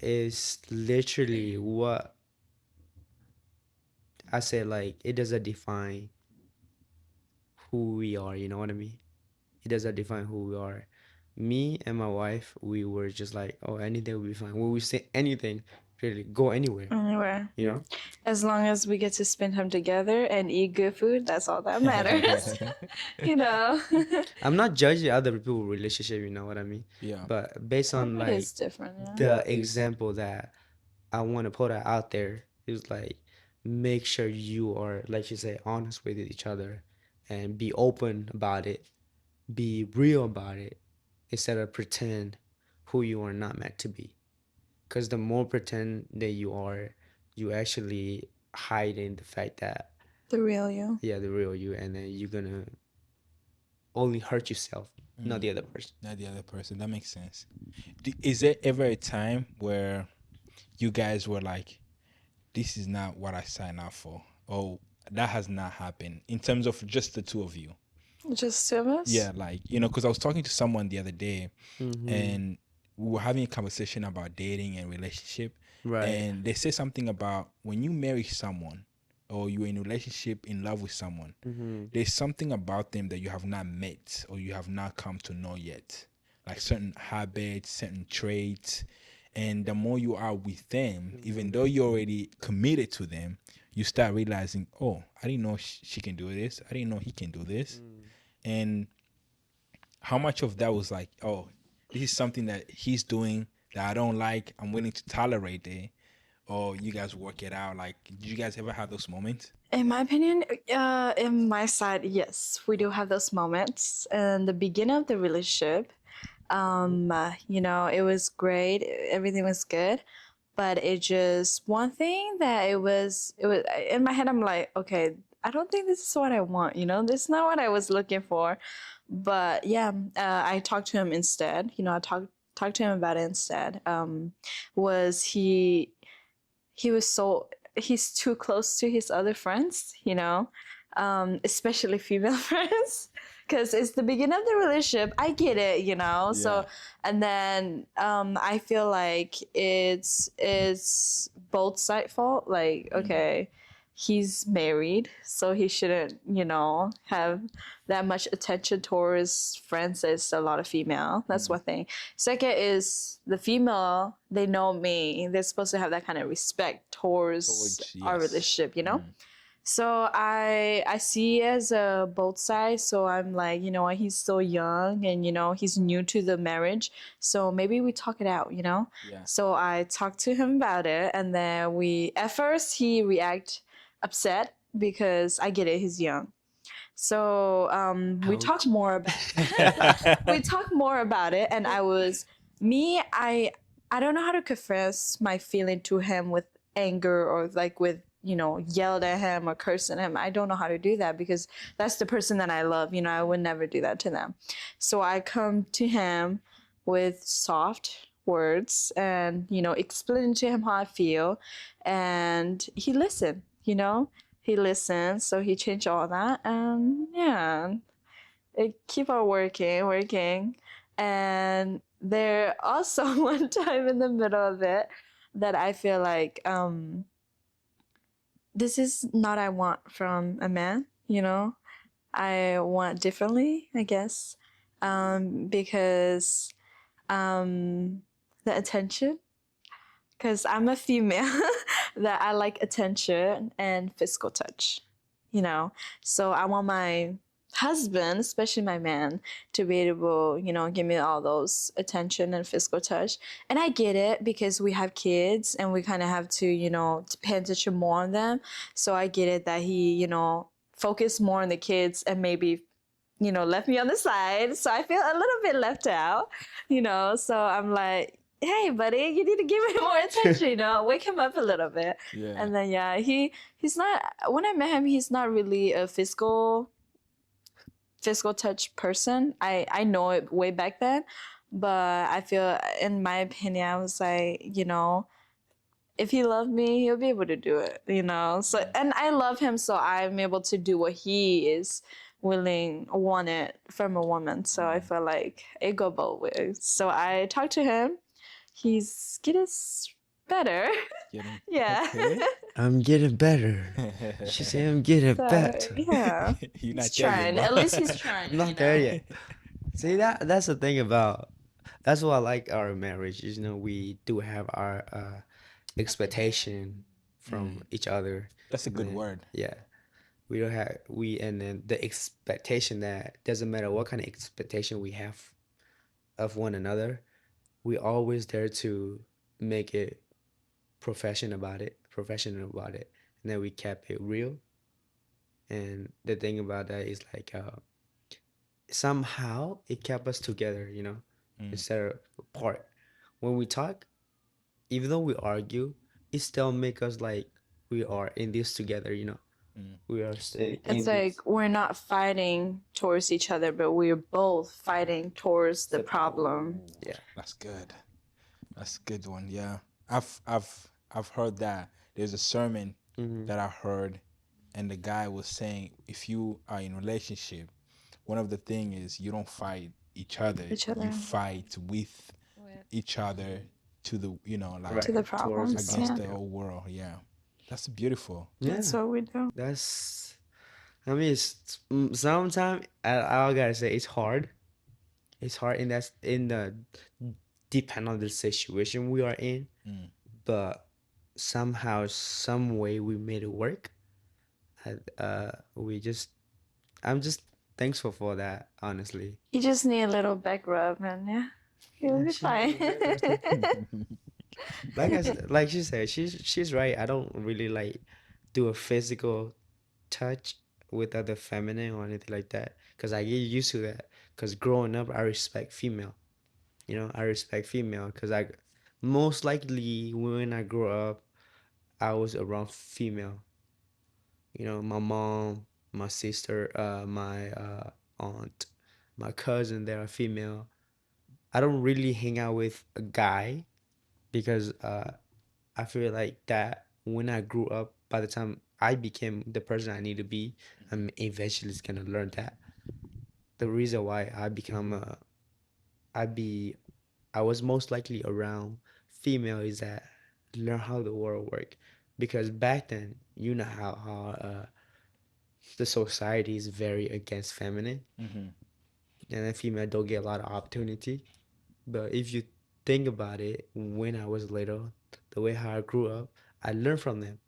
is literally what I say. Like it doesn't define who we are. You know what I mean? It doesn't define who we are. Me and my wife, we were just like, oh, anything will be fine. When we say anything, really go anywhere. Anywhere. You know? As long as we get to spend time together and eat good food, that's all that matters. You know. I'm not judging other people's relationship, you know what I mean? Yeah. But based on like It's different. Yeah. the example that I want to put out there is like make sure you are, like you say, honest with each other and be open about it, be real about it instead of pretend who you are not meant to be. Because the more pretend that you are, you actually hiding the fact that The real you. yeah, the real you, and then you're gonna only hurt yourself, not the other person. Not the other person. That makes sense. Is there ever a time where you guys were like, this is not what I signed up for? Or that has not happened in terms of just the two of you? Just two of us. Yeah, like, because I was talking to someone the other day and we were having a conversation about dating and relationship. Right. And they say something about when you marry someone or you're in a relationship in love with someone, there's something about them that you have not met or you have not come to know yet. Like certain habits, certain traits. And the more you are with them, even though you're already committed to them, you start realizing, oh, I didn't know she can do this. I didn't know he can do this. And how much of that was like, oh, this is something that he's doing that I don't like. I'm willing to tolerate it. Or you guys work it out. Like, did you guys ever have those moments? In my opinion, in my side, yes, we do have those moments. In the beginning of the relationship, you know, it was great. Everything was good. But it just one thing that it was in my head. I'm like, okay, I don't think this is what I want. You know, this is not what I was looking for. But yeah, I talked to him instead. You know, I talked to him about it instead. Was he was so he's too close to his other friends. You know, especially female friends. because it's the beginning of the relationship. I get it, you know. Yeah. So and then I feel like it's both side fault. Like okay, he's married, so he shouldn't, you know, have that much attention towards friends as a lot of female. That's one thing. Second is the female, they know me. They're supposed to have that kind of respect towards Towards our yes. relationship, you know? So I see it as a both sides. So I'm like, you know what, he's still young and you know, he's new to the marriage. So maybe we talk it out, you know? Yeah. So I talked to him about it and then we at first he react upset because I get it, he's young. So we talk Ouch. more about we talk more about it, and I was me. I don't know how to confess my feeling to him with anger or like with you know yelled at him or cursing him. I don't know how to do that because that's the person that I love. You know, I would never do that to them. So I come to him with soft words and you know explaining to him how I feel, and he listened. You know, he listened, so he changed all that, and yeah, it keep on working. And there also one time in the middle of it that I feel like this is not I want from a man, you know. I want differently, I guess. Because the attention because I'm a female that I like attention and physical touch, you know. So I want my husband, especially my man, to be able, you know, give me all those attention and physical touch. And I get it because we have kids and we kind of have to, you know, pay attention more on them. So I get it that he, you know, focus more on the kids and maybe you know, left me on the side. So I feel a little bit left out, you know. So I'm like, hey, buddy, you need to give me more attention, you know, wake him up a little bit. Yeah. And then yeah, he's not when I met him, he's not really a physical touch person. I know it way back then, but I feel in my opinion, I was like, you know, if he loved me, he'll be able to do it, you know. So and I love him, so I'm able to do what he is willing wanted from a woman. So I feel like it go both ways. So I talked to him. He's getting better. Getting Yeah. okay. I'm getting better. She said I'm getting So better. yeah. You're He's not there yet, trying. bro. At least he's trying. I'm not there yet. See that's the thing about that's what I like our marriage is we do have our expectation from each other. That's a And good then, word. yeah. We don't have we and then the expectation that doesn't matter what kind of expectation we have of one another, we always there to make it professional about it. And then we kept it real. And the thing about that is like somehow it kept us together, instead of apart. When we talk, even though we argue, it still make us like we are in this together. We are It's in this. like we're not fighting towards each other, but we're both fighting towards the problem. Yeah. That's good. That's a good one. Yeah. I've heard that. There's a sermon Mm-hmm. that I heard, and the guy was saying if you are in a relationship, one of the thing is you don't fight each other. Each other. You fight with each other to the like To the Towards problems, against yeah. the whole world. Yeah. That's beautiful. Yeah. That's what we do. That's. I mean, sometimes I gotta say it's hard. It's hard, and that's in the depend on the situation we are in. But somehow, some way, we made it work. And, I'm just thankful for that. Honestly, You just need a little back rub, and yeah, you'll be fine. like she said, she's right. I don't really like do a physical touch with other feminine or anything like that because I get used to that. Because growing up, I respect female. I respect female because I most likely when I grew up, I was around female. My mom, my sister, my aunt, my cousin, they are female. I don't really hang out with a guy because I feel like that when I grew up, by the time I became the person I need to be, I'm eventually gonna learn that. the reason why I be I was most likely around female is that learn how the world work, because back then you know how the society is very against feminine, Mm-hmm. and then female don't get a lot of opportunity. But if you think about it, when I was little, the way how I grew up, I learned from them,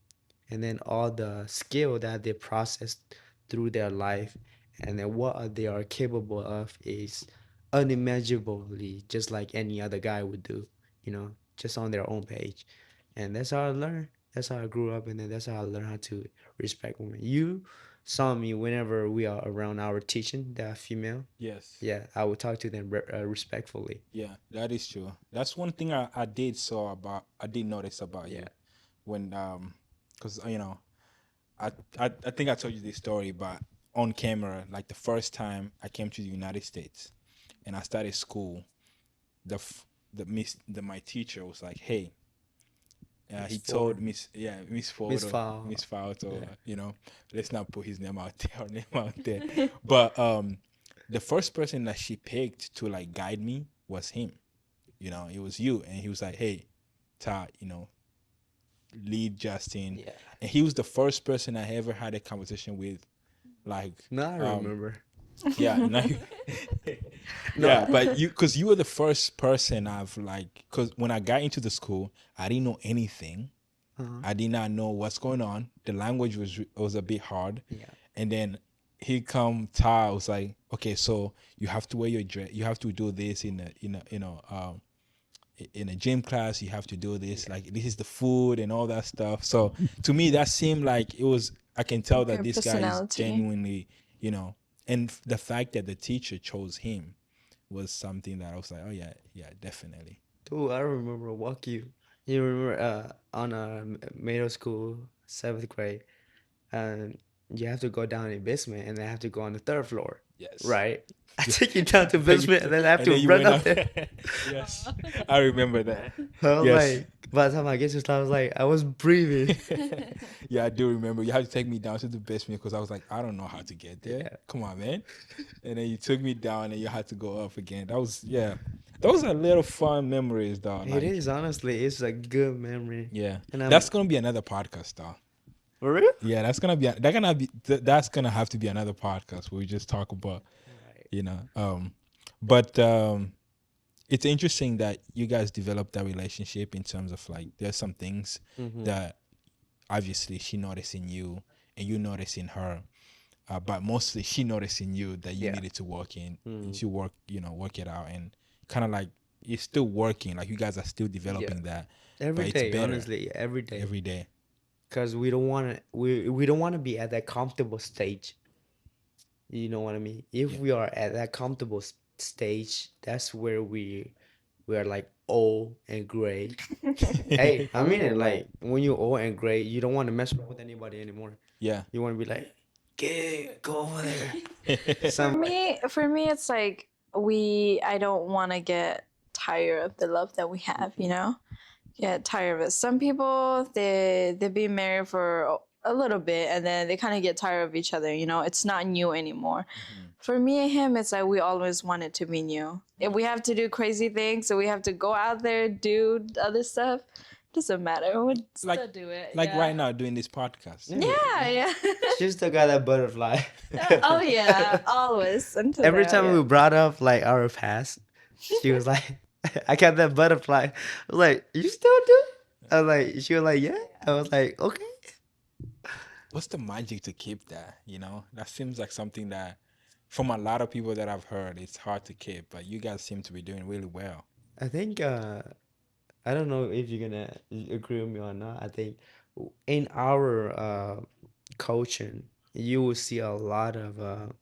and then all the skill that they processed through their life, and then what they are capable of is unimaginably just like any other guy would do, just on their own page. And that's how I learned. That's how I grew up, and then that's how I learned how to respect women. You saw me whenever we are around our teaching that female. Yes. Yeah, I would talk to them respectfully. Yeah, that is true. That's one thing I did notice about Yeah. you when because I, I think I told you this story, but on camera, like the first time I came to the United States and I started school, my teacher was like, "Hey," Miss he Four, told Miss Miss Ford, Foul. Miss Fouts, or Yeah. let's not put his name out there, or name out there. But the first person that she picked to like guide me was him. It was you, and he was like, "Hey, Ta, lead Justin," Yeah. and he was the first person I ever had a conversation with. Like, Now I um, remember. yeah, now No. yeah, but because you were the first person I've like, because when I got into the school, I didn't know anything. Uh-huh. I did not know what's going on. The language was a bit hard, Yeah. and then he come Ta was like, okay, so you have to wear your dress. You have to do this in a gym class. You have to do this. Yeah. Like this is the food and all that stuff. So to me, that seemed like it was. I can tell that Your this guy is personality. genuinely, and the fact that the teacher chose him was something that I was like, oh yeah, yeah, definitely. Dude, I remember walk you. You remember on middle school, 7th grade, and you have to go down in basement, and I have to go on the third floor, Yes. right? I take you down to And basement, and then I have and to then you run went up up there. there. Yes, I remember that. I was Yes. like, by the time I get to start, I was like, I was breathing. Yeah, I do remember. You had to take me down to the basement because I was like, I don't know how to get there. Yeah. Come on, man. And then you took me down and you had to go up again. That was, yeah. Those are little fun memories, though. It Like, is, honestly, it's a good memory. yeah. And I'm That's gonna be another podcast, though. for real. Yeah, that's gonna have to be another podcast where we just talk about, Right. you know. But it's interesting that you guys developed that relationship in terms of like there's some things Mm-hmm. that obviously she noticed in you and you noticed in her, but mostly she noticed in you that you Yeah. needed to work in Mm. to work it out, and kind of like it's still working, like you guys are still Yeah. developing that, Every but it's day, better honestly, every day. every day. Because we don't want to we don't want to be at that comfortable stage. You know what I mean? If Yeah. we are at that comfortable stage, that's where we are like old and gray. Hey, I mean it. Like when you're old and gray, you don't want to mess around with anybody anymore. Yeah. You want to be like, get go over there. For Some me, it's like I don't want to get tired of the love that we have, get tired of it. Some people they've been married for a little bit and then they kind of get tired of each other. It's not new anymore. For me and him, it's like we always want it to be new. If we have to do crazy things, so we have to go out there do other stuff. Doesn't matter. We'll like still do it. like Yeah. right now doing this podcast. Yeah, yeah. she still got that butterfly. Oh yeah, always. Until Every now, time yeah. we brought up like our past, she was like, I got that butterfly. I was like, you still do? I was like, she was like, yeah. I was like, okay. What's the magic to keep that? That seems like something that from a lot of people that I've heard, it's hard to keep, but you guys seem to be doing really well. I think I don't know if you're gonna agree with me or not. I think in our coaching, you will see a lot of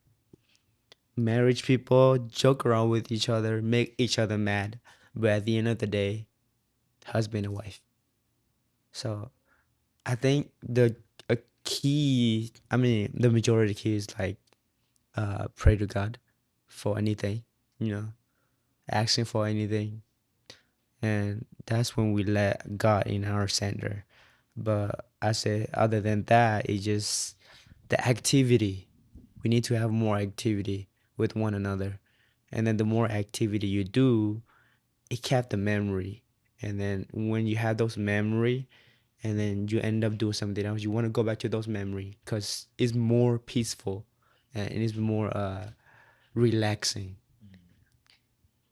marriage people joke around with each other, make each other mad, but at the end of the day, husband and wife. So I think the a key, I mean, the majority key is like pray to God for anything, you know, asking for anything, and that's when we let God in our center. But I say, other than that, it's just the activity. We need to have more activity. with one another. And then the more activity you do, it kept the memory. And then when you have those memory and then you end up doing something else, you want to go back to those memory because it's more peaceful and it's more relaxing.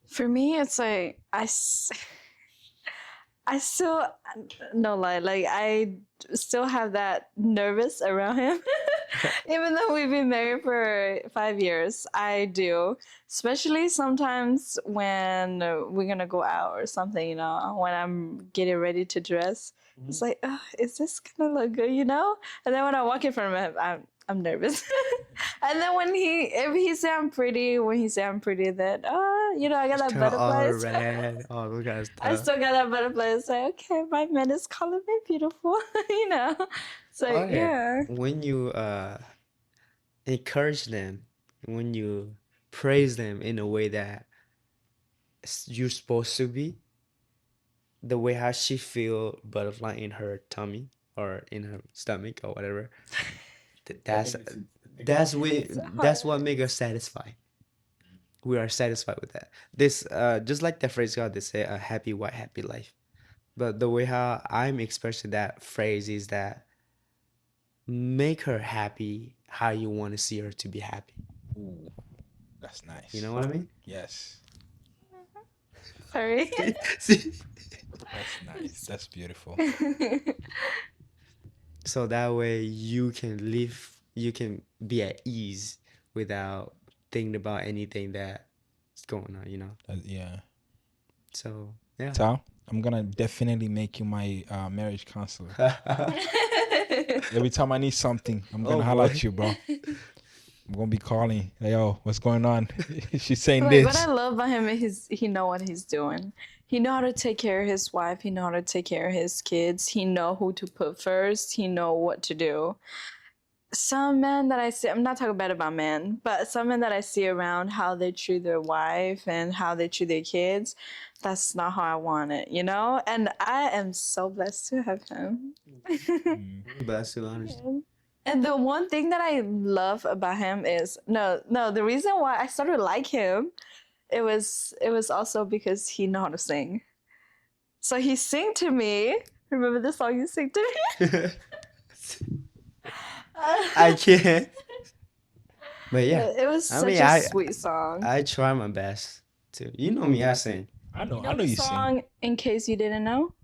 For me, it's like I still no lie, like I still have that nervous around him. Even though we've been married for 5 years, I do. Especially sometimes when we're gonna go out or something, when I'm getting ready to dress. It's like, is this gonna look good? And then when I walk in front of him, I'm nervous. And then if he say I'm pretty, when he say I'm pretty, then I got Just that turn all butterflies. red, all those kind of I stuff. still got that butterfly. It's like, okay, my man is calling me beautiful, you know. So Oh yeah. yeah. When you encourage them, when you praise them in a way that you're supposed to be, the way how she feel butterfly in her tummy or in her stomach or whatever, that's It's that's hard. what make us satisfied. We are satisfied with that. This just like the phrase God they say a happy white happy life. But the way how I'm expressing that phrase is that make her happy how you want to see her to be happy. Ooh, that's You know nice. what I mean? Yes, Sorry. See, see. that's nice. That's beautiful. So that way you can live, you can be at ease without thinking about anything that's going on, you know? Yeah. So, yeah. Tal, I'm gonna definitely make you my marriage counselor. Every time I need something, I'm gonna Oh holler boy. at you, bro. I'm gonna be calling. Hey, yo, what's going on? She's saying Like what I this. love about him is he know what he's doing. He know how to take care of his wife. He know how to take care of his kids. He know who to put first. He know what to do. Some men that I see, I'm not talking bad about men, but some men that I see around, how they treat their wife and how they treat their kids, that's not how I want it. And I am so blessed to have him. Mm. Bless you, honest. And the one thing that I love about him is no, the reason why I started to like him, it was also because he know how to sing. So he sing to me. Remember the song you sing to me? I can't. But yeah, It was I such mean, a sweet song. I try my best to. You know me, I sing. I You know. I know know the you sing. song In Case You Didn't Know?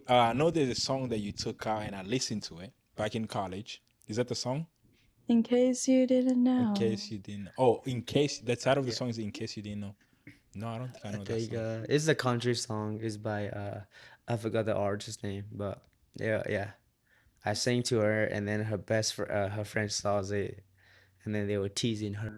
I know there's a song that you took out and I listened to it back in college. Is that the song? In case you didn't In know. case you didn't. Oh, in case the title of the Yeah, song is "In Case You Didn't Know." No, I don't think I I know that think song. it's a country song. It's by I forgot the artist's name, but yeah, yeah. I sang to her, and then her friend saw it, and then they were teasing her.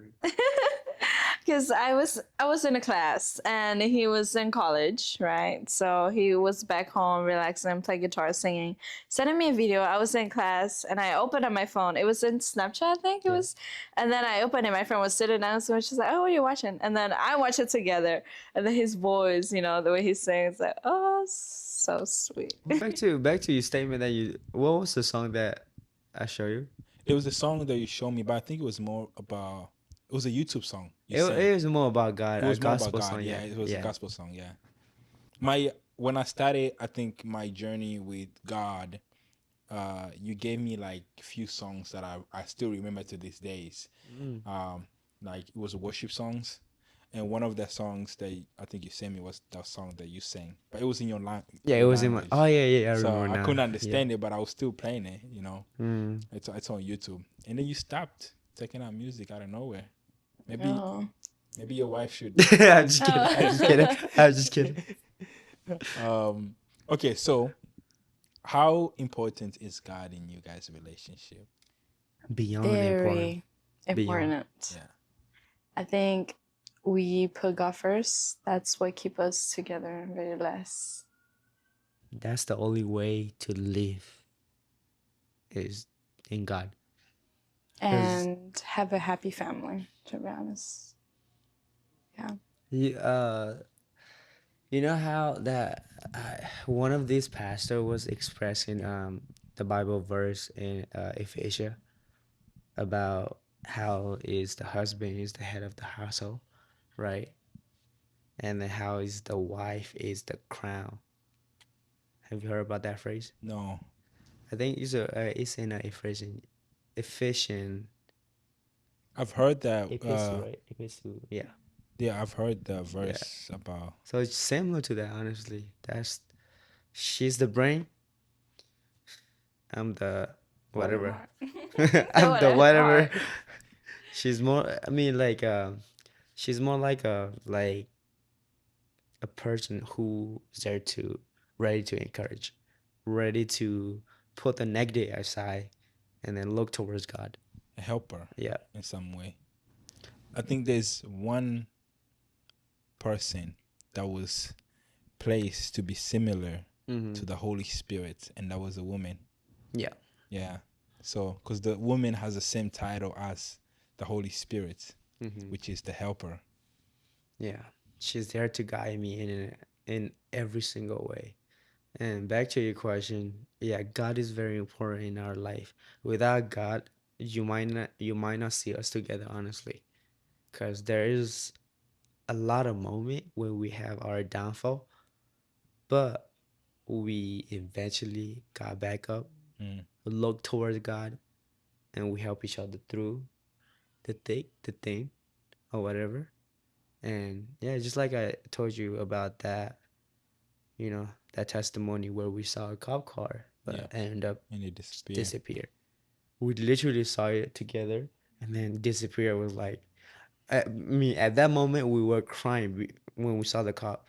Because I was in a class and he was in college, right? So he was back home relaxing, playing guitar, singing, sending me a video. I was in class and I opened up my phone. It was in Snapchat, I think it Yeah. was. And then I opened it. My friend was sitting down, so she's like, "Oh, what are you watching?" And then I watched it together. And then his voice, the way he sings, like, oh, so sweet. Back to your statement that you. What was the song that I show you? It was a song that you showed me, but I think it was more about. It was a YouTube song you It sang. was more about God, It a was more about gospel God. song. Yeah, Yeah, it was a yeah. gospel song. Yeah. My when I started, I think my journey with God, you gave me like a few songs that I still remember to these days. Mm. Like it was worship songs, and one of the songs that I think you sent me was the song that you sang, but it was in Yeah, it your was in my. Oh language, yeah, yeah. I so remember I now. couldn't Yeah. understand it, but I was still playing it. Mm. It's on YouTube, and then you stopped taking out music out of nowhere. Maybe Oh. maybe your wife should. I'm just kidding. I'm just kidding. Oh. I'm just kidding. um. Okay, so how important is God in you guys' relationship? Beyond important. Very Beyond. important. Yeah. I think we put God first. That's what keep us together very less. That's the only way to live is in God. Because And have a happy family, to be honest. Yeah. you, you know how that one of these pastor was expressing the Bible verse in Ephesians about how is the husband is the head of the household, right? And then how is the wife is the crown. Have you heard about that phrase? No, I think it's in a efficient I've heard that. epistle, right? Epistle, yeah, Yeah, I've heard the yeah. verse about. So it's similar to that, honestly. That's she's the brain. I'm the Body whatever. part. The I'm the whatever whatever. part. She's more. I mean, like, she's more like a person who's there to ready to encourage, ready to put the negative aside, and then look towards God. A helper Yeah. in some way. I think there's one person that was placed to be similar Mm-hmm. to the Holy Spirit, and that was a woman. Yeah. Yeah. So, because the woman has the same title as the Holy Spirit, Mm-hmm. which is the helper. Yeah. She's there to guide me in every single way. And back to your question, yeah, God is very important in our life. Without God, you might not see us together, honestly, because there is a lot of moment when we have our downfall, but we eventually got back up, Mm. look towards God, and we help each other through the thing, or whatever. And yeah, just like I told you about that, that testimony where we saw a cop car, Yeah. but ended up And they disappear. disappear. We literally saw it together, and then disappear was like, at that moment we were crying when we saw the cop.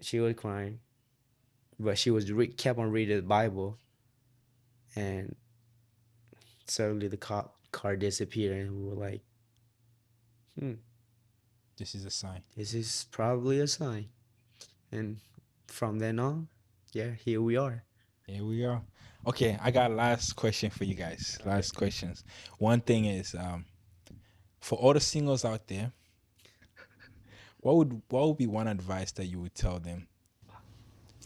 She was crying, but she was kept on reading the Bible, and suddenly the cop car disappeared, and we were like, hmm, This is a sign. this is probably a sign. And from then on, yeah, here we are. Here we are. Okay, I got last question for you guys. Last questions. One thing is, for all the singles out there, what would be one advice that you would tell them?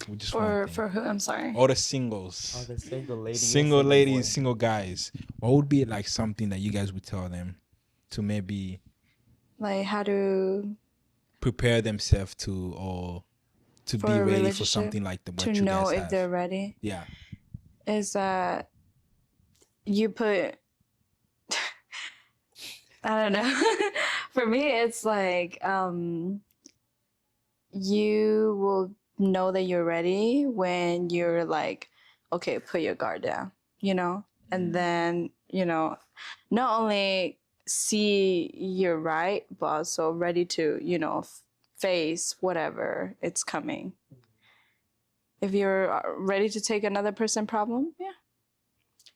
With just one thing. For who? I'm sorry. All the singles, All the single ladies, single ladies, boys. single guys. What would be like something that you guys would tell them to maybe Like how to prepare themselves to, or to for be a ready for relationship, something like what to you know guys if have? they're ready Yeah. is that you put I don't know. For me it's like you will know that you're ready when you're like, okay, put your guard down, and then, not only see you're right, but also ready to, face whatever it's coming. If you're ready to take another person problem, yeah.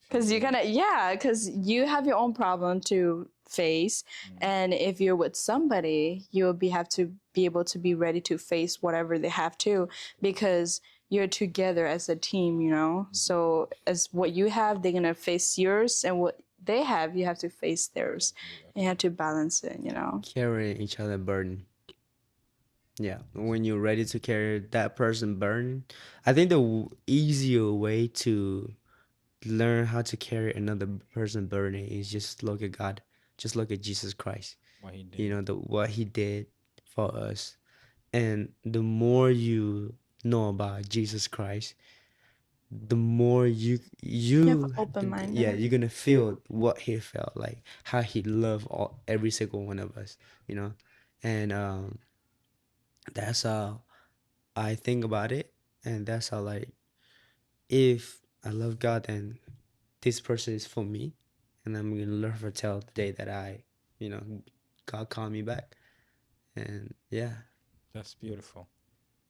Because because you have your own problem to face, and if you're with somebody, have to be able to be ready to face whatever they have to, because you're together as a team, So as what you have, they're gonna face yours, and what they have, you have to face theirs, and you have to balance it, Carrying each other burden. Yeah, when you're ready to carry that person burden, I think the easier way to learn how to carry another person burden is just look at God, just look at Jesus Christ. What he did. What he did for us, and the more you know about Jesus Christ, the more You have you open mind. yeah, you're gonna feel what he felt, like how he loved every single one of us, and that's how I think about it, and that's how, like, if I love God, then this person is for me, and I'm gonna never tell the day that you know, God called me back, and yeah, That's beautiful.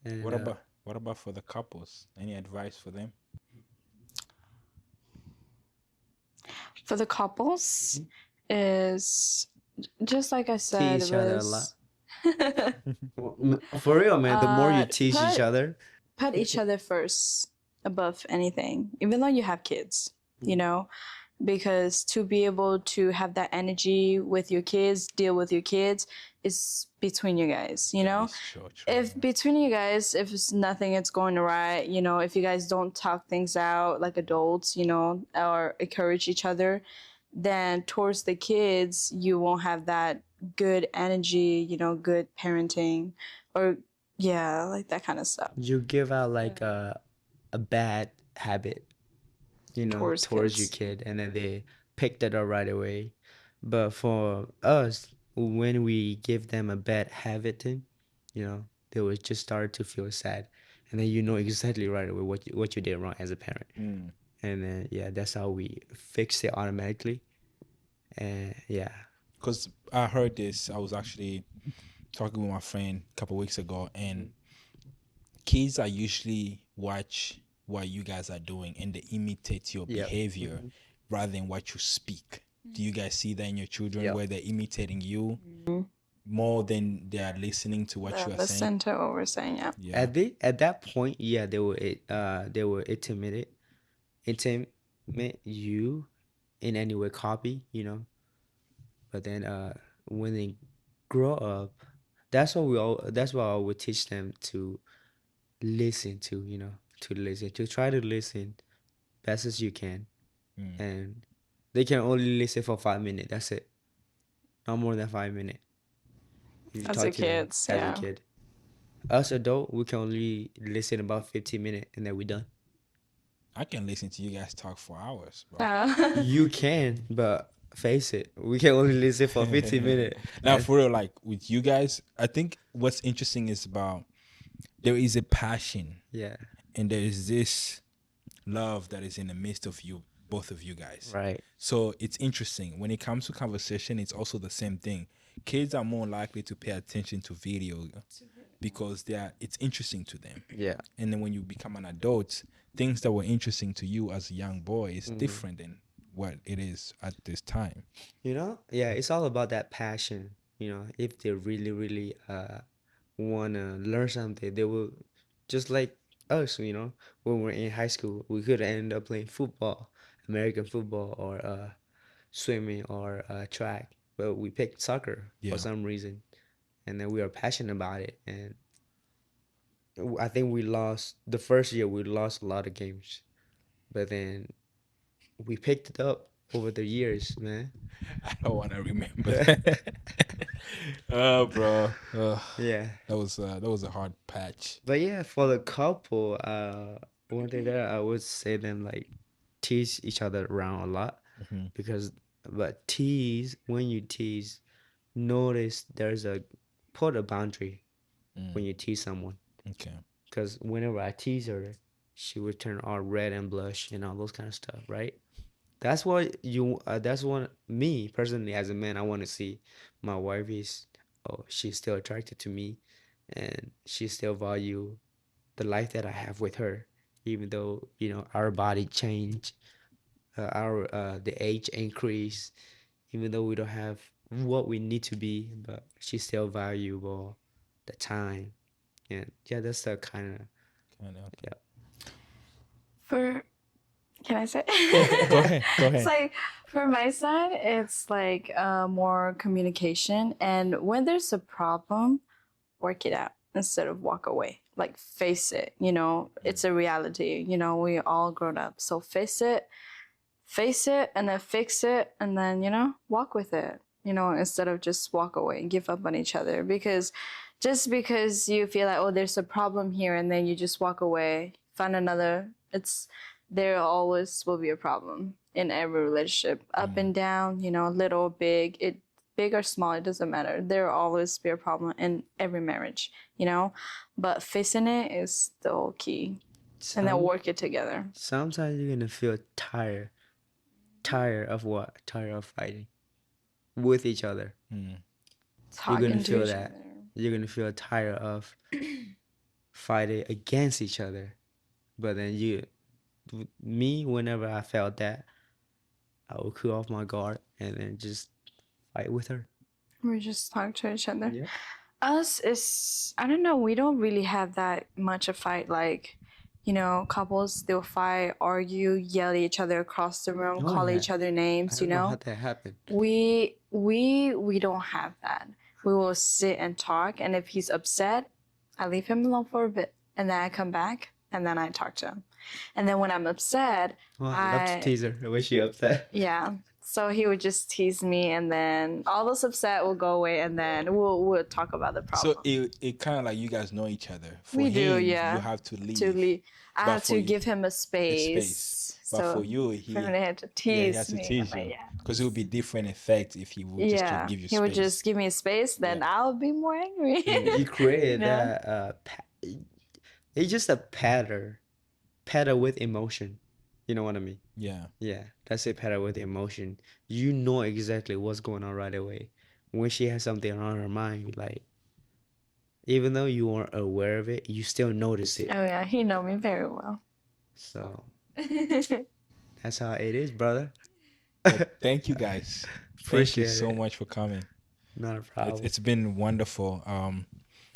and What about for the couples? Any advice for them? For the couples, is just like I tease said, each other a lot. was For real, man. The more you teach each put other, put each other first above anything, even though you have kids, because to be able to have that energy with your kids, deal with your kids, is between you guys, That is true. if between you guys, if it's nothing, it's going right, if you guys don't talk things out like adults, or encourage each other, then towards the kids, you won't have that good energy, good parenting, or yeah, like that kind of stuff You give out like a bad habit, towards towards your kids. kid, and then they pick that up right away. But for us, when we give them a bad habit, thing, they will just start to feel sad, and then you know exactly right away what you did wrong as a parent, Mm. and then yeah, that's how we fix it automatically, and yeah, Because I heard this, I was actually talking with my friend a couple weeks ago, and kids are usually watch what you guys are doing and they imitate your yep, behavior rather than what you speak. Do you guys see that in your children yep. where they're imitating you Mm-hmm. more than they are listening to what you are saying? Listen to what we're saying, yeah. Yeah. At that point, yeah, they will intimate you in any way, copy, but then when they grow up, that's what I would teach them to listen to, to try to listen best as you can, Mm. and they can only listen for 5 minutes. That's it, not more than 5 minutes. If you As a talk to them kids, as a yeah. kid, us adult, we can only listen about 15 minutes, and then we're done. I can listen to you guys talk for hours, bro. You can, but face it, we can only listen for 15 minutes. Now, for real, like with you guys, I think what's interesting is about there is a passion Yeah, and there is this love that is in the midst of you, both of you guys. right. So it's interesting. When it comes to conversation, it's also the same thing. Kids are more likely to pay attention to video because it's interesting to them. Yeah. And then when you become an adult, things that were interesting to you as a young boy is Mm. different than what it is at this time. Yeah, it's all about that passion. If they really, really wanna learn something, they will, just like us. When we're in high school, we could end up playing football, American football, or swimming, or track, but we picked soccer for Yeah. some reason, and then we are passionate about it. And I think we lost the first year. We lost a lot of games, but then we picked it up over the years, man. I don't want to remember that. Oh, bro. Yeah. That was a hard patch. But yeah, for the couple, one thing that I would say them, like, tease each other around a lot, Mhm. because but tease, when you tease, notice put a boundary when you tease someone, Okay. because whenever I tease her, she would turn all red and blush and all those kind of stuff, right? That's what me personally, as a man, I want to see my wife is, oh, she's still attracted to me, and she still value the life that I have with her, even though our body change, our the age increase, even though we don't have what we need to be, but she's still valuable, the time, and yeah, that's the kind of, Kind of. yeah. For Can I say? Go ahead. Go It's ahead. like for my side, it's like more communication, and when there's a problem, work it out instead of walk away. Like face it. It's a reality. We all grown up, so face it, and then fix it, and then walk with it. Instead of just walk away and give up on each other, because just because you feel like, oh, there's a problem here, and then you just walk away, find another, there always will be a problem in every relationship, up and down, little, big or small, it doesn't matter. There will always be a problem in every marriage, but facing it is the whole key, and then work it together. Sometimes you're gonna feel tired of what? Tired of fighting with each other. You're gonna Talking to feel each that. other. You're gonna feel tired of fighting against each other. But then me, whenever I felt that, I would cool off my guard and then just fight with her. We just talk to each other. Yep. Us is, I don't know, we don't really have that much a fight. Like, couples, they'll fight, argue, yell at each other across the room, Oh, call yeah. each other I names, don't know how that happened. We don't have that. We will sit and talk, and if he's upset, I leave him alone for a bit, and then I come back, and then I talk to him. And then when I'm upset, Oh, I love to tease her when she upset. yeah, So he would just tease me, and then all those upset will go away, and then we'll talk about the So problem. it kind of like you guys know each other. For We do, him, you yeah. have to leave. To leave, I But have for to you, give him a a space. space. But So for you, for him to have to yeah, he tease has to me, tease like, you yeah. because it would be different effect if he would just Yeah, give you he would space. just give me a space, then Yeah. I'll be more angry. You created know? that. It's just a pattern with emotion. You know what I mean? Yeah. Yeah, that's a pattern with emotion. You know exactly what's going on right away. When she has something on her mind, like even though you weren't aware of it, you still notice it. Oh yeah, he know me very well. So that's how it is, brother. But thank you guys. Thank you Appreciate so it. much for coming. Not a problem. It's been wonderful.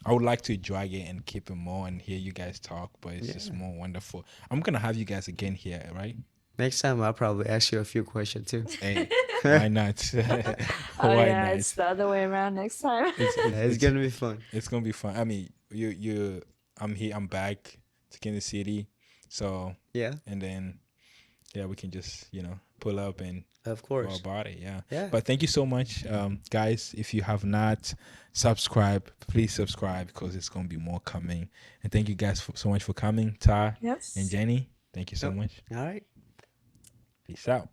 I would like to drag it and keep it more and hear you guys talk, but it's just Yeah. more wonderful. I'm gonna have you guys again here, right? Next time I'll probably ask you a few questions too. Hey, why not? Oh Why yeah, not? it's the other way around next time. It's gonna be fun. It's gonna be fun. I mean, I'm here. I'm back to Kansas City, so Yeah, and then yeah, we can just pull up and of go course. about it. Yeah. Yeah. But thank you so much, guys. If you have not subscribed, please subscribe because it's gonna be more coming. And thank you guys so much for coming, Taw Yes. and Jenny. Thank you so Yep. much. All right. Peace out.